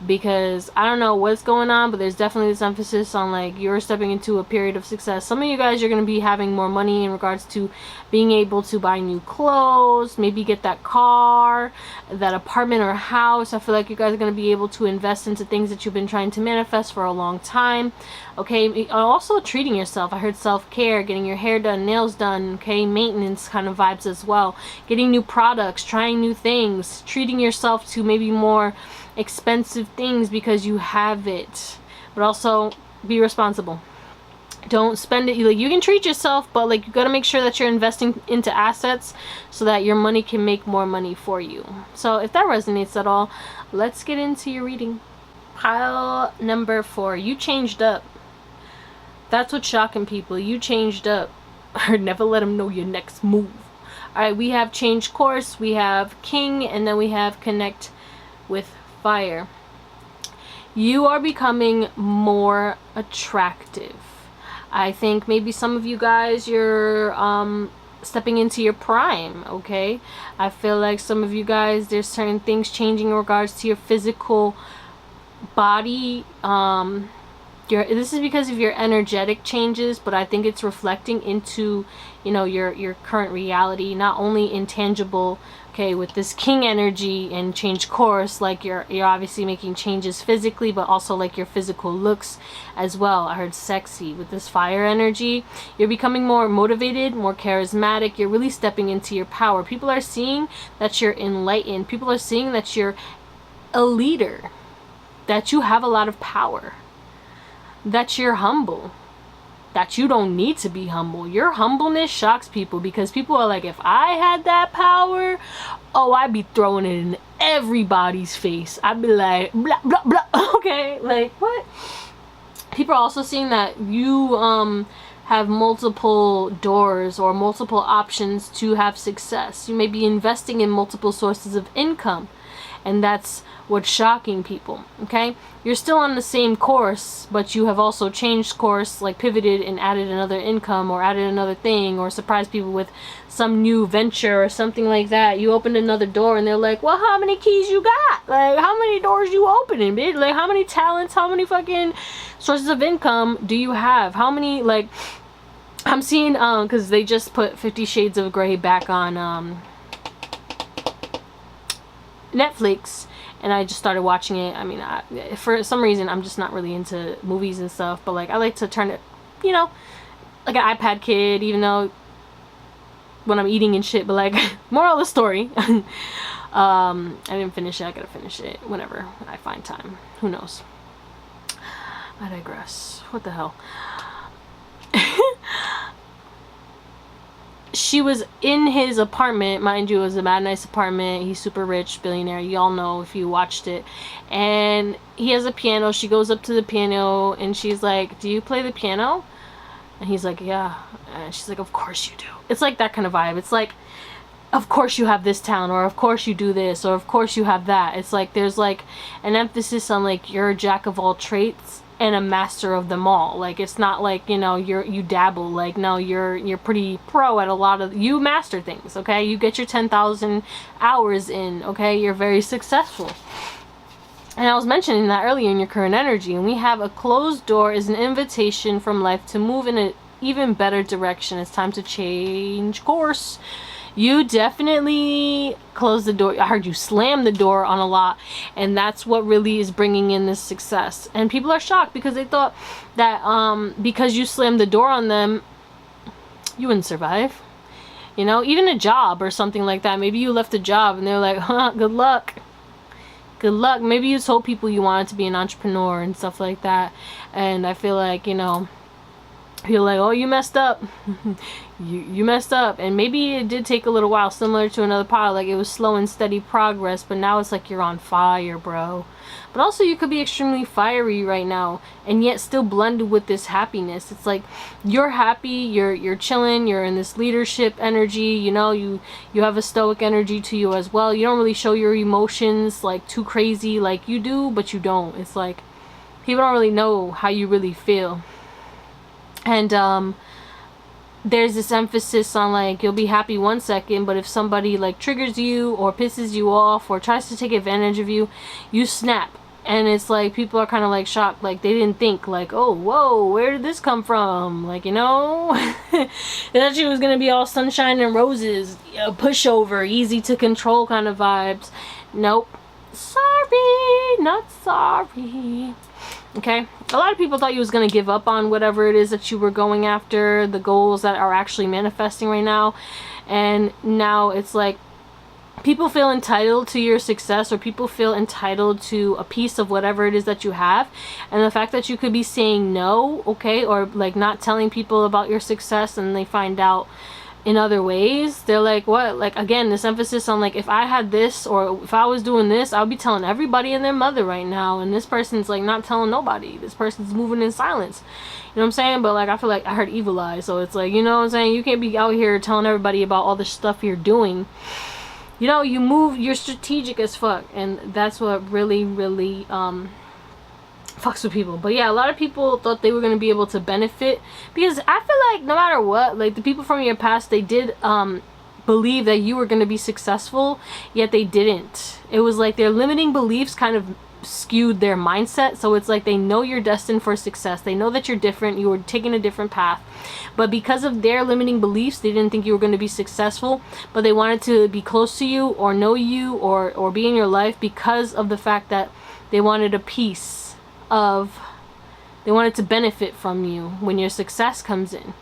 S1: because I don't know what's going on, but there's definitely this emphasis on like you're stepping into a period of success. Some of you guys are going to be having more money in regards to being able to buy new clothes, maybe get that car, that apartment or house. I feel like you guys are going to be able to invest into things that you've been trying to manifest for a long time. Okay, also treating yourself. I heard self-care, getting your hair done, nails done. Okay, maintenance kind of vibes as well. Getting new products, trying new things, treating yourself to maybe more expensive things because you have it, but also be responsible. Don't spend it. Like, you can treat yourself, but like you got to make sure that you're investing into assets so that your money can make more money for you. So if that resonates at all, let's get into your reading. Pile number 4. You changed up. That's what's shocking people. You changed up. Or never let them know your next move. All right, we have change course, we have king, and then we have connect with fire. You are becoming more attractive. I think maybe some of you guys, you're stepping into your prime. Okay, I feel like some of you guys, there's certain things changing in regards to your physical body. You're this is because of your energetic changes, but I think it's reflecting into, you know, your current reality, not only intangible. Okay, with this king energy and change course, like you're obviously making changes physically, but also like your physical looks as well. I heard sexy. With this fire energy, you're becoming more motivated, more charismatic. You're really stepping into your power. People are seeing that you're enlightened. People are seeing that you're a leader, that you have a lot of power, that you're humble, that you don't need to be humble. Your humbleness shocks people, because people are like, if I had that power, oh, I'd be throwing it in everybody's face. I'd be like, blah, blah, blah. Okay, like, what? People are also seeing that you have multiple doors or multiple options to have success. You may be investing in multiple sources of income, and that's what's shocking people. Okay, you're still on the same course, but you have also changed course, like pivoted and added another income or added another thing, or surprised people with some new venture or something like that. You opened another door and they're like, well, how many keys you got? Like, how many doors you opening, bitch? Like, how many talents, how many fucking sources of income do you have? How many, like, I'm seeing because they just put 50 Shades of Grey back on Netflix, and I just started watching it. I mean, for some reason, I'm just not really into movies and stuff, but like, I like to turn it, you know, like an iPad kid, even though when I'm eating and shit, but like, moral of the story, I didn't finish it. I gotta finish it whenever I find time. Who knows? I digress. What the hell? She was in his apartment, mind you. It was a mad nice apartment. He's super rich, billionaire. Y'all know if you watched it. And he has a piano. She goes up to the piano and she's like, do you play the piano? And he's like, yeah. And she's like, of course you do. It's like that kind of vibe. It's like, of course you have this talent, or of course you do this, or of course you have that. It's like there's like an emphasis on like you're a jack of all traits and a master of them all. Like, it's not like, you know, you dabble. Like, no, you're pretty pro at a lot of, you master things. Okay, you get your 10,000 hours in. Okay, you're very successful. And I was mentioning that earlier in your current energy. And we have a closed door is an invitation from life to move in an even better direction. It's time to change course. You definitely close the door. I heard you slam the door on a lot, and that's what really is bringing in this success. And people are shocked because they thought that because you slammed the door on them, you wouldn't survive. You know, even a job or something like that. Maybe you left a job and they're like, huh, good luck. Good luck. Maybe you told people you wanted to be an entrepreneur and stuff like that. And I feel like, you know, you're like, oh, you messed up. you messed up. And maybe it did take a little while, similar to another part. Like, it was slow and steady progress, but now it's like you're on fire, bro. But also, you could be extremely fiery right now, and yet still blended with this happiness. It's like you're happy, you're chilling, you're in this leadership energy. You know, you have a stoic energy to you as well. You don't really show your emotions like too crazy like you do, but you don't. It's like people don't really know how you really feel. And there's this emphasis on like you'll be happy 1 second, but if somebody like triggers you or pisses you off or tries to take advantage of you, you snap. And it's like people are kind of like shocked, like they didn't think like, oh, whoa, where did this come from? Like, you know, they thought she was gonna be all sunshine and roses, a pushover, easy to control kind of vibes. Nope. Sorry, not sorry. Okay, a lot of people thought you was going to give up on whatever it is that you were going after, the goals that are actually manifesting right now. And now it's like people feel entitled to your success, or people feel entitled to a piece of whatever it is that you have. And the fact that you could be saying no, okay, or like not telling people about your success, and they find out in other ways, they're like, what? Like, again, this emphasis on like, if I had this, or if I was doing this, I would be telling everybody and their mother right now. And this person's like not telling nobody. This person's moving in silence. You know what I'm saying? But like, I feel like I heard evil eye, so it's like, you know what I'm saying, you can't be out here telling everybody about all the stuff you're doing. You know, you move, you're strategic as fuck, and that's what really fucks with people. But yeah, a lot of people thought they were going to be able to benefit, because I feel like no matter what, like the people from your past, they did believe that you were going to be successful, yet they didn't. It was like their limiting beliefs kind of skewed their mindset. So it's like they know you're destined for success. They know that you're different. You were taking a different path. But because of their limiting beliefs, they didn't think you were going to be successful. But they wanted to be close to you or know you or be in your life because of the fact that they wanted a piece of, they wanted to benefit from you when your success comes in.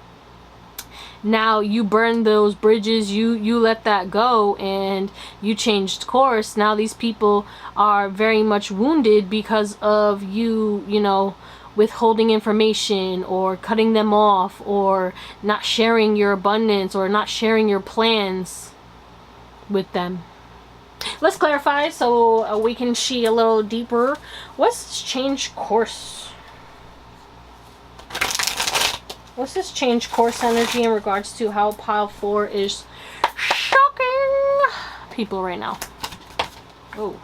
S1: Now you burn those bridges, you let that go, and you changed course. Now these people are very much wounded because of you, you know, withholding information or cutting them off or not sharing your abundance or not sharing your plans with them. Let's clarify so we can see a little deeper. What's this change course? What's this change course energy in regards to how pile 4 is shocking people right now? Oh.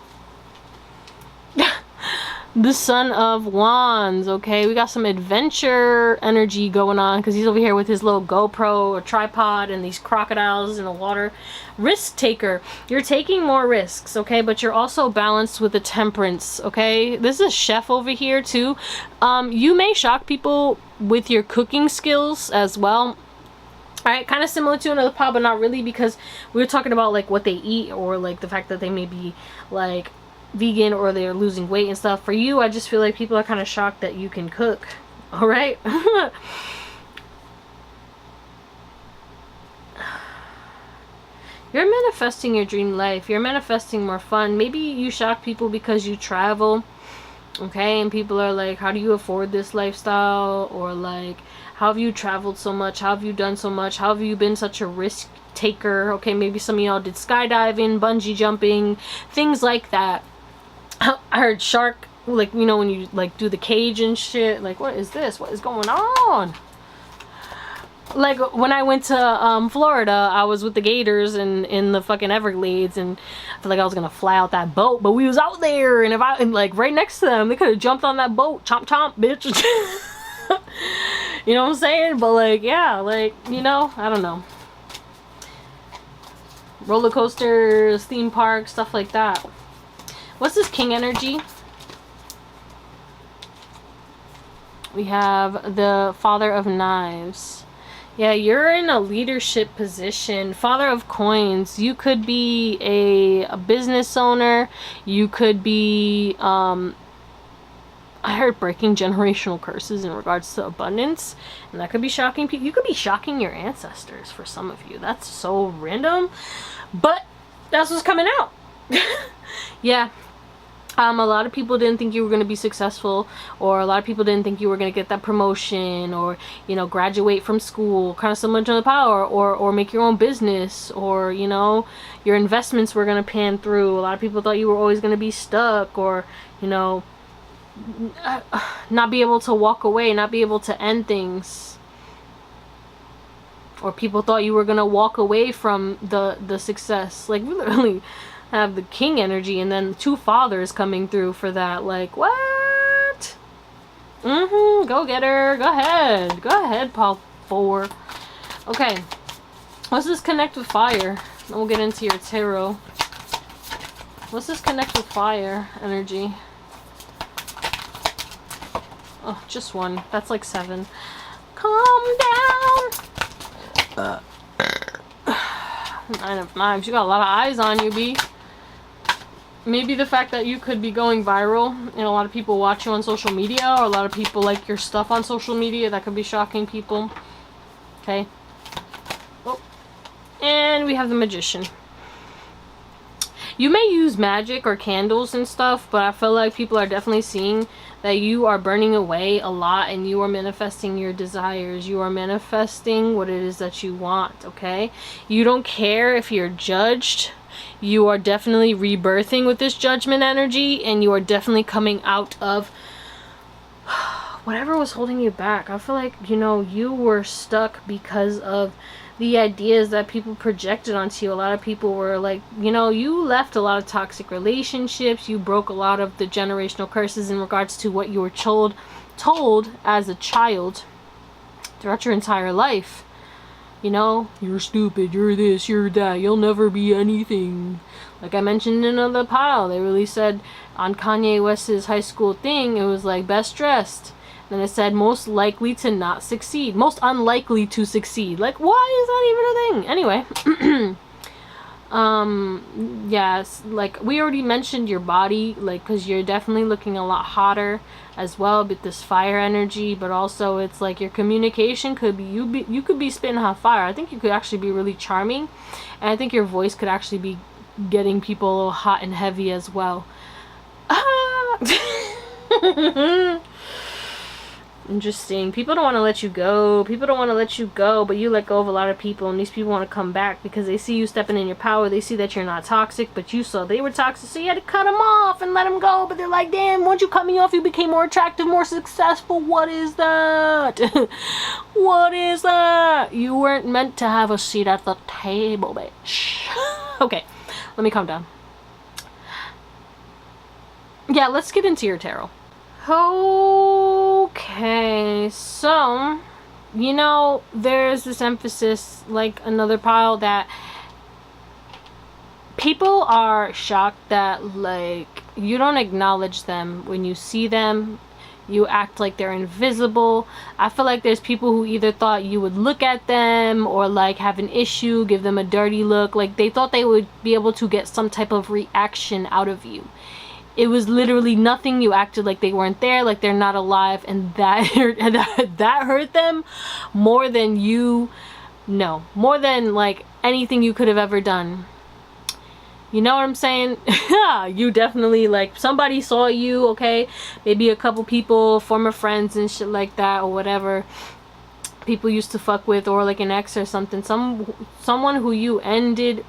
S1: The Son of Wands, okay? We got some adventure energy going on because he's over here with his little GoPro, a tripod, and these crocodiles in the water. Risk taker. You're taking more risks, okay? But you're also balanced with the temperance, okay? This is a chef over here, too. You may shock people with your cooking skills as well. Alright, kind of similar to another pile, but not really, because we were talking about, like, what they eat or, like, the fact that they may be, like, vegan or they're losing weight and stuff. For you, I just feel like people are kind of shocked that you can cook. All right. You're manifesting your dream life. You're manifesting more fun. Maybe you shock people because you travel, okay, and people are like, how do you afford this lifestyle? Or like, how have you traveled so much? How have you done so much? How have you been such a risk taker? Okay, maybe some of y'all did skydiving, bungee jumping, things like that. I heard shark, like, you know, when you like do the cage and shit, like, what is this? What is going on? Like when I went to Florida, I was with the gators and in the fucking Everglades, and I feel like I was gonna fly out that boat, but we was out there, and if I like right next to them, they could have jumped on that boat, chomp chomp, bitch. You know what I'm saying? But like, yeah, like, you know, I don't know. Roller coasters, theme parks, stuff like that. What's this king energy? We have the Father of Knives. Yeah, you're in a leadership position. Father of Coins. You could be a business owner. You could be, I heard breaking generational curses in regards to abundance. And that could be shocking people. You could be shocking your ancestors for some of you. That's so random. But that's what's coming out. Yeah. A lot of people didn't think you were going to be successful, or a lot of people didn't think you were going to get that promotion, or, you know, graduate from school, kind of similar to the power, or make your own business, or, you know, your investments were going to pan through. A lot of people thought you were always going to be stuck, or, you know, not be able to walk away, not be able to end things. Or people thought you were going to walk away from the success. Like, literally have the king energy and then 2 fathers coming through for that. Like, what? Go get her. Go ahead. Go ahead, Paul 4. Okay. Let's just connect with fire. Then we'll get into your tarot. Let's just connect with fire energy. Oh, just 1. That's like 7. Calm down. 9 of Knives. You got a lot of eyes on you, B. Maybe the fact that you could be going viral and a lot of people watch you on social media, or a lot of people like your stuff on social media. That could be shocking people. Okay. Oh. And we have the Magician. You may use magic or candles and stuff, but I feel like people are definitely seeing that you are burning away a lot and you are manifesting your desires. You are manifesting what it is that you want, okay? You don't care if you're judged. You are definitely rebirthing with this judgment energy, and you are definitely coming out of whatever was holding you back. I feel like, you know, you were stuck because of the ideas that people projected onto you. A lot of people were like, you know, you left a lot of toxic relationships. You broke a lot of the generational curses in regards to what you were told as a child throughout your entire life. You know, you're stupid, you're this, you're that, you'll never be anything. Like I mentioned in another pile, they really said on Kanye West's high school thing, it was like best dressed. Then it said most likely to not succeed. Most unlikely to succeed. Like, why is that even a thing? Anyway. Yes, like we already mentioned your body, like, because you're definitely looking a lot hotter as well with this fire energy, but also it's like your communication could be you could be spitting hot fire. I think you could actually be really charming, and I think your voice could actually be getting people a little hot and heavy as well. Interesting. People don't want to let you go. People don't want to let you go, but you let go of a lot of people, and these people want to come back because they see you stepping in your power. They see that you're not toxic, but you saw they were toxic, so you had to cut them off and let them go. But they're like, damn, once you cut me off, you became more attractive, more successful. What is that? What is that? You weren't meant to have a seat at the table, bitch. Okay, let me calm down. Yeah, let's get into your tarot. Okay, so, you know, there's this emphasis, like another pile, that people are shocked that, like, you don't acknowledge them when you see them. You act like they're invisible. I feel like there's people who either thought you would look at them or, like, have an issue, give them a dirty look. Like, they thought they would be able to get some type of reaction out of you. It was literally nothing. You acted like they weren't there, like they're not alive, and that hurt, that hurt them more than more than like anything you could have ever done. You know what I'm saying? You definitely, like, somebody saw you, okay? Maybe a couple people, former friends and shit like that, or whatever. People used to fuck with, or like an ex or something. Someone who you ended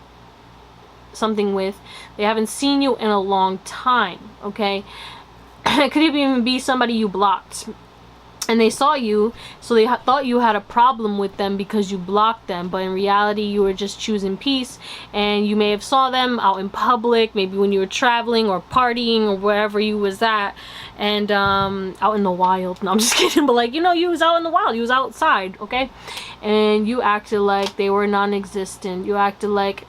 S1: something with. They haven't seen you in a long time, okay? It could even be somebody you blocked, and they saw you, so they thought you had a problem with them because you blocked them, but in reality you were just choosing peace. And you may have saw them out in public, maybe when you were traveling or partying or wherever you was at, and out in the wild. No, I'm just kidding, but like, you know, you was out in the wild, you was outside, okay? And you acted like they were non-existent. You acted like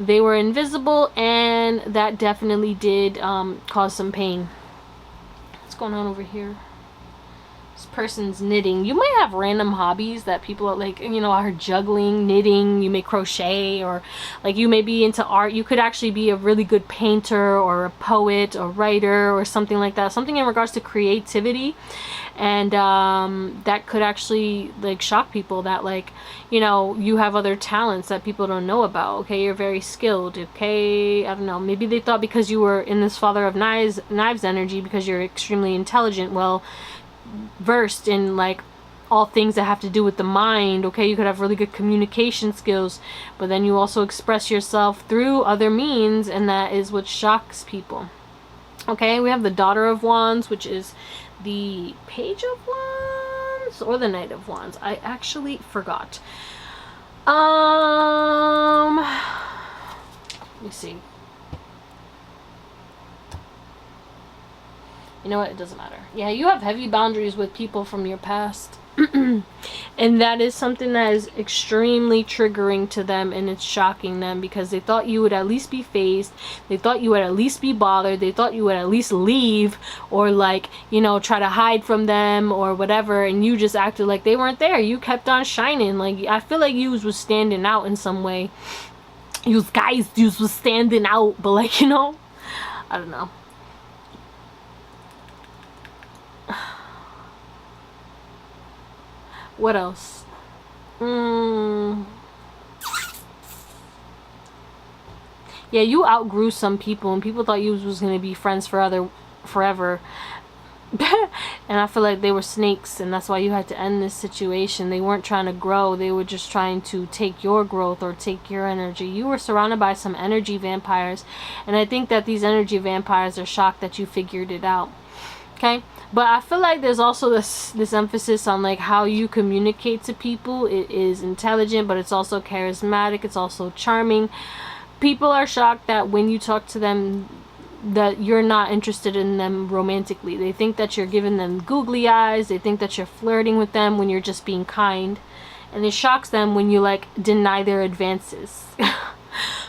S1: they were invisible, and that definitely did cause some pain. What's going on over here? This person's knitting. You might have random hobbies that people are like, you know, are juggling, knitting. You may crochet, or like you may be into art. You could actually be a really good painter or a poet or writer or something like that. Something in regards to creativity. And that could actually like shock people that, like, you know, you have other talents that people don't know about. Okay, you're very skilled. Okay, I don't know, maybe they thought because you were in this Father of Knives energy, because you're extremely intelligent, well versed in like all things that have to do with the mind. Okay, you could have really good communication skills, but then you also express yourself through other means, and that is what shocks people. Okay, we have the Daughter of Wands, which is the Page of Wands or the Knight of Wands. I actually forgot. Let me see. You know what? It doesn't matter. Yeah, you have heavy boundaries with people from your past. And that is something that is extremely triggering to them, and it's shocking them because they thought you would at least be phased. They thought you would at least be bothered. They thought you would at least leave, or like, you know, try to hide from them or whatever, and you just acted like they weren't there. You kept on shining. Like, I feel like you was standing out in some way. You guys was standing out, but like, you know, I don't know. What else? Yeah, you outgrew some people, and people thought you was going to be friends forever. And I feel like they were snakes, and that's why you had to end this situation. They weren't trying to grow. They were just trying to take your growth or take your energy. You were surrounded by some energy vampires, and I think that these energy vampires are shocked that you figured it out. Okay? But I feel like there's also this emphasis on like how you communicate to people. It is intelligent, but it's also charismatic. It's also charming. People are shocked that when you talk to them, that you're not interested in them romantically. They think that you're giving them googly eyes. They think that you're flirting with them when you're just being kind. And it shocks them when you like deny their advances.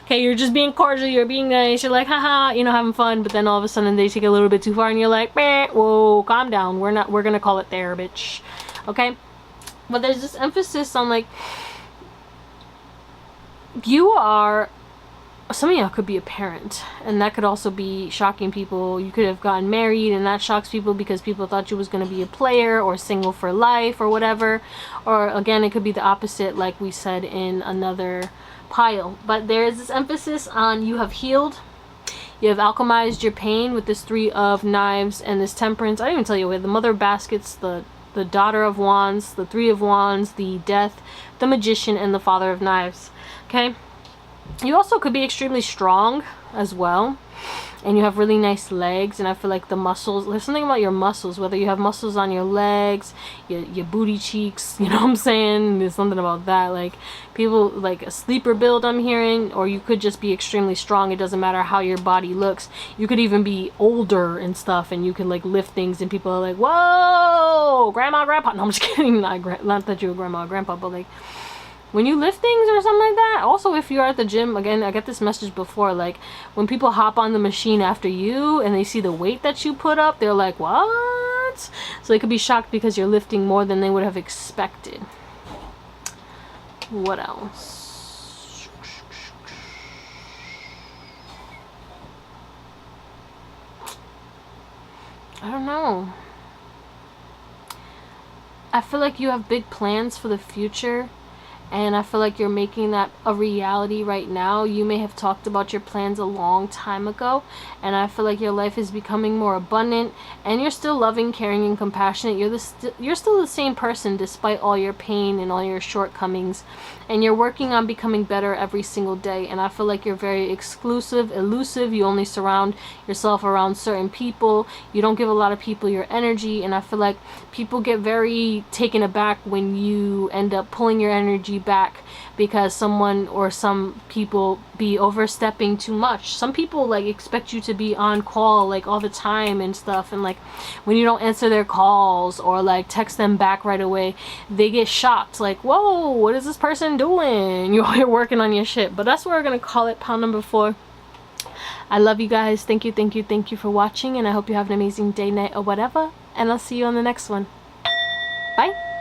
S1: Okay, Okay, you're just being cordial, you're being nice, you're like, haha, you know, having fun, but then all of a sudden they take it a little bit too far and you're like, meh, whoa, calm down. We're gonna call it there, bitch. Okay? But there's this emphasis on like, some of y'all could be a parent, and that could also be shocking people. You could have gotten married and that shocks people because people thought you was going to be a player or single for life or whatever. Or again, it could be the opposite, like we said in another pile. But there is this emphasis on you have healed, you have alchemized your pain with this 3 of Knives and this Temperance. I didn't even tell you, the Mother of Baskets, the Daughter of Wands, the 3 of Wands, the Death, the Magician, and the Father of Knives. Okay? You also could be extremely strong as well, and you have really nice legs, and I feel like the muscles, there's something about your muscles, whether you have muscles on your legs, your booty cheeks, you know what I'm saying, there's something about that, like people, like a sleeper build I'm hearing, or you could just be extremely strong. It doesn't matter how your body looks. You could even be older and stuff, and you can like lift things, and people are like, whoa, grandma, grandpa. No, I'm just kidding, not that you're a grandma or grandpa, but like, when you lift things or something like that. Also, if you're at the gym, again, I get this message before, like when people hop on the machine after you and they see the weight that you put up, they're like, what? So they could be shocked because you're lifting more than they would have expected. What else? I don't know. I feel like you have big plans for the future, and I feel like you're making that a reality right now. You may have talked about your plans a long time ago, and I feel like your life is becoming more abundant, and you're still loving, caring, and compassionate. You're still the same person despite all your pain and all your shortcomings, and you're working on becoming better every single day. And I feel like you're very exclusive, elusive. You only surround yourself around certain people. You don't give a lot of people your energy, and I feel like people get very taken aback when you end up pulling your energy back because someone or some people be overstepping too much. Some people like expect you to be on call like all the time and stuff, and like when you don't answer their calls or like text them back right away, they get shocked, like, whoa, what is this person doing? You're working on your shit. But that's what we're gonna call it, pile number 4. I love you guys. Thank you for watching, and I hope you have an amazing day, night, or whatever, and I'll see you on the next one. Bye.